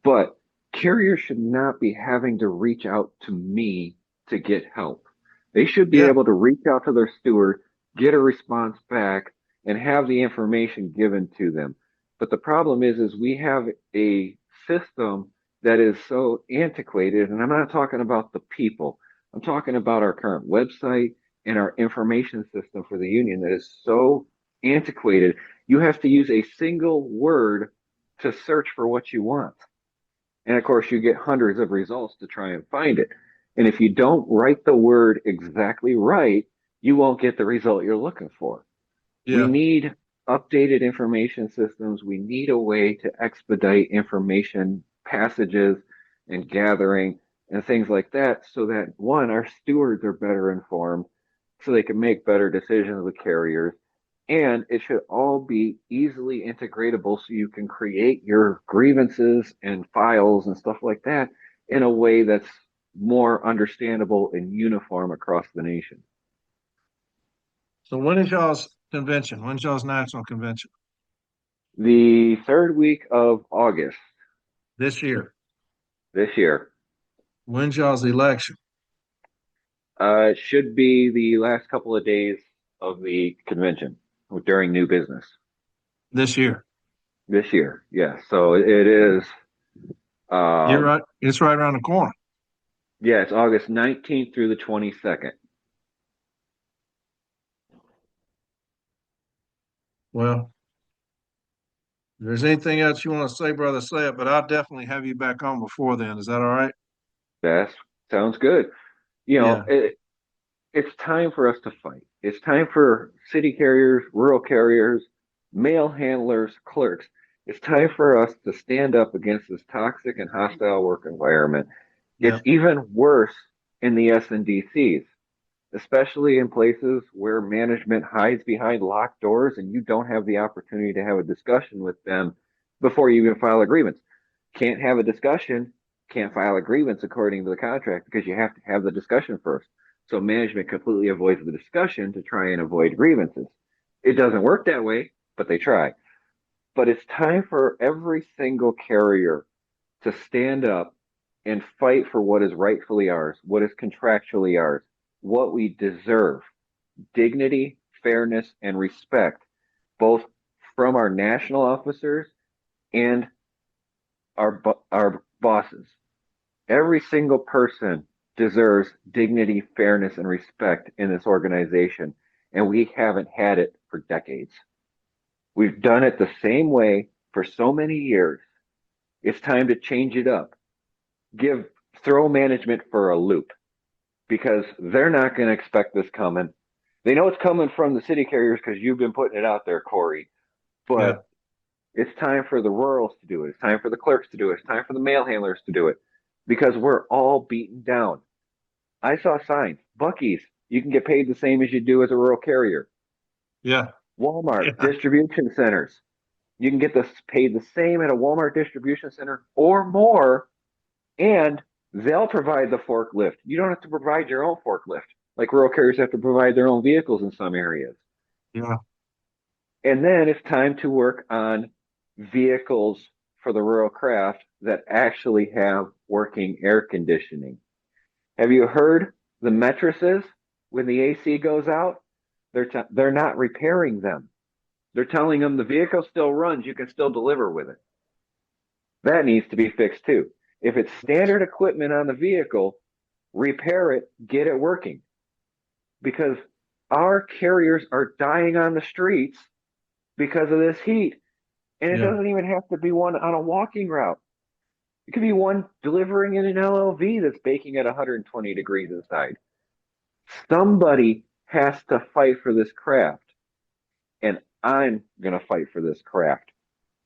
but carriers should not be having to reach out to me to get help. They should be Yeah, able to reach out to their steward, get a response back, and have the information given to them. But the problem is we have a system that is so antiquated, and I'm not talking about the people. I'm talking about our current website and our information system for the union that is so antiquated. You have to use a single word to search for what you want. And of course, you get hundreds of results to try and find it. And if you don't write the word exactly right, you won't get the result you're looking for. We Yeah. need updated information systems. We need a way to expedite information passages and gathering and things like that so that one, our stewards are better informed so they can make better decisions with carriers. And it should all be easily integratable so you can create your grievances and files and stuff like that in a way that's more understandable and uniform across the nation. So when is y'all's convention? When's y'all's national convention? The third week of August This year. this year When's y'all's election? it should be the last couple of days of the convention during new business This year. this year. Yeah, so it is. You're Um, right. It's right around the corner. yeah, it's August 19th through the 22nd. Well, if there's anything else you want to say, brother, say it, but I'll definitely have you back on before then. Is that all right? That sounds good. You know, Yeah. it's time for us to fight. It's time for city carriers, rural carriers, mail handlers, clerks. It's time for us to stand up against this toxic and hostile work environment. Yeah. It's even worse in the S&DCs, especially in places where management hides behind locked doors and you don't have the opportunity to have a discussion with them before you even file a grievance. Can't have a discussion, can't file a grievance according to the contract because you have to have the discussion first. So management completely avoids the discussion to try and avoid grievances. It doesn't work that way, but they try. But it's time for every single carrier to stand up and fight for what is rightfully ours, what is contractually ours, what we deserve: dignity, fairness, and respect, both from our national officers and our bosses. Every single person deserves dignity, fairness, and respect in this organization, and we haven't had it for decades. We've done it the same way for so many years. It's time to change it up. Give Throw management for a loop because they're not going to expect this coming. They know it's coming from the city carriers because you've been putting it out there, Corey. Yeah. But it's time for the rurals to do it. It's time for the clerks to do it. It's time for the mail handlers to do it because we're all beaten down. I saw signs. Bucky's, you can get paid the same as you do as a rural carrier. Yeah. Walmart, Yeah. distribution centers, you can get this paid the same at a Walmart distribution center or more, and they'll provide the forklift. You don't have to provide your own forklift. Like rural carriers have to provide their own vehicles in some areas. Yeah. And then it's time to work on vehicles for the rural craft that actually have working air conditioning. Have you heard the mattresses when the AC goes out? They're not repairing them. They're telling them the vehicle still runs, you can still deliver with it. That needs to be fixed too. If it's standard equipment on the vehicle, repair it, get it working. Because our carriers are dying on the streets because of this heat. And it Yeah. doesn't even have to be one on a walking route. It could be one delivering in an LLV that's baking at 120 degrees inside. Somebody has to fight for this craft. And I'm going to fight for this craft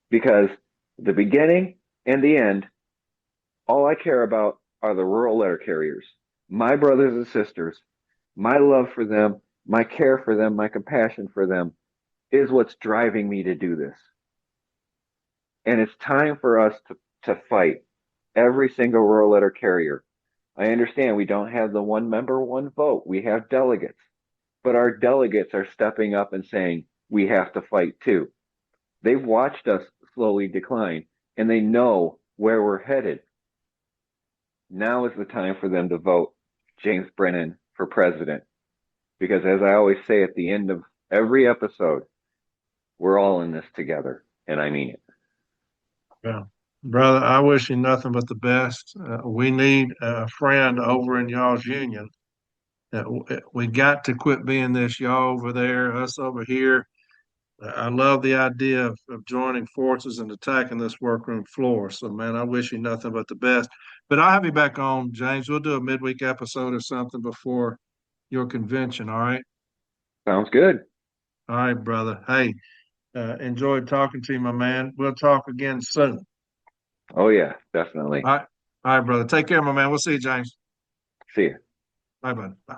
because the beginning and the end, all I care about are the rural letter carriers, my brothers and sisters. My love for them, my care for them, my compassion for them is what's driving me to do this. And it's time for us to fight every single rural letter carrier. I understand we don't have the one member, one vote. We have delegates, but our delegates are stepping up and saying we have to fight too. They've watched us slowly decline and they know where we're headed. Now is the time for them to vote James Brennan for president. Because as I always say at the end of every episode, we're all in this together. And I mean it. Yeah. Brother, I wish you nothing but the best. We need a friend over in y'all's union. We got to quit being this y'all over there, us over here. I love the idea of joining forces and attacking this workroom floor. So, man, I wish you nothing but the best. But I'll have you back on, James. We'll do a midweek episode or something before your convention. All right. Sounds good. All right, brother. Hey, enjoyed talking to you, my man. We'll talk again soon. Oh yeah, definitely. All right. All right, brother. Take care, my man. We'll see you, James. See ya. Bye, bud. Bye.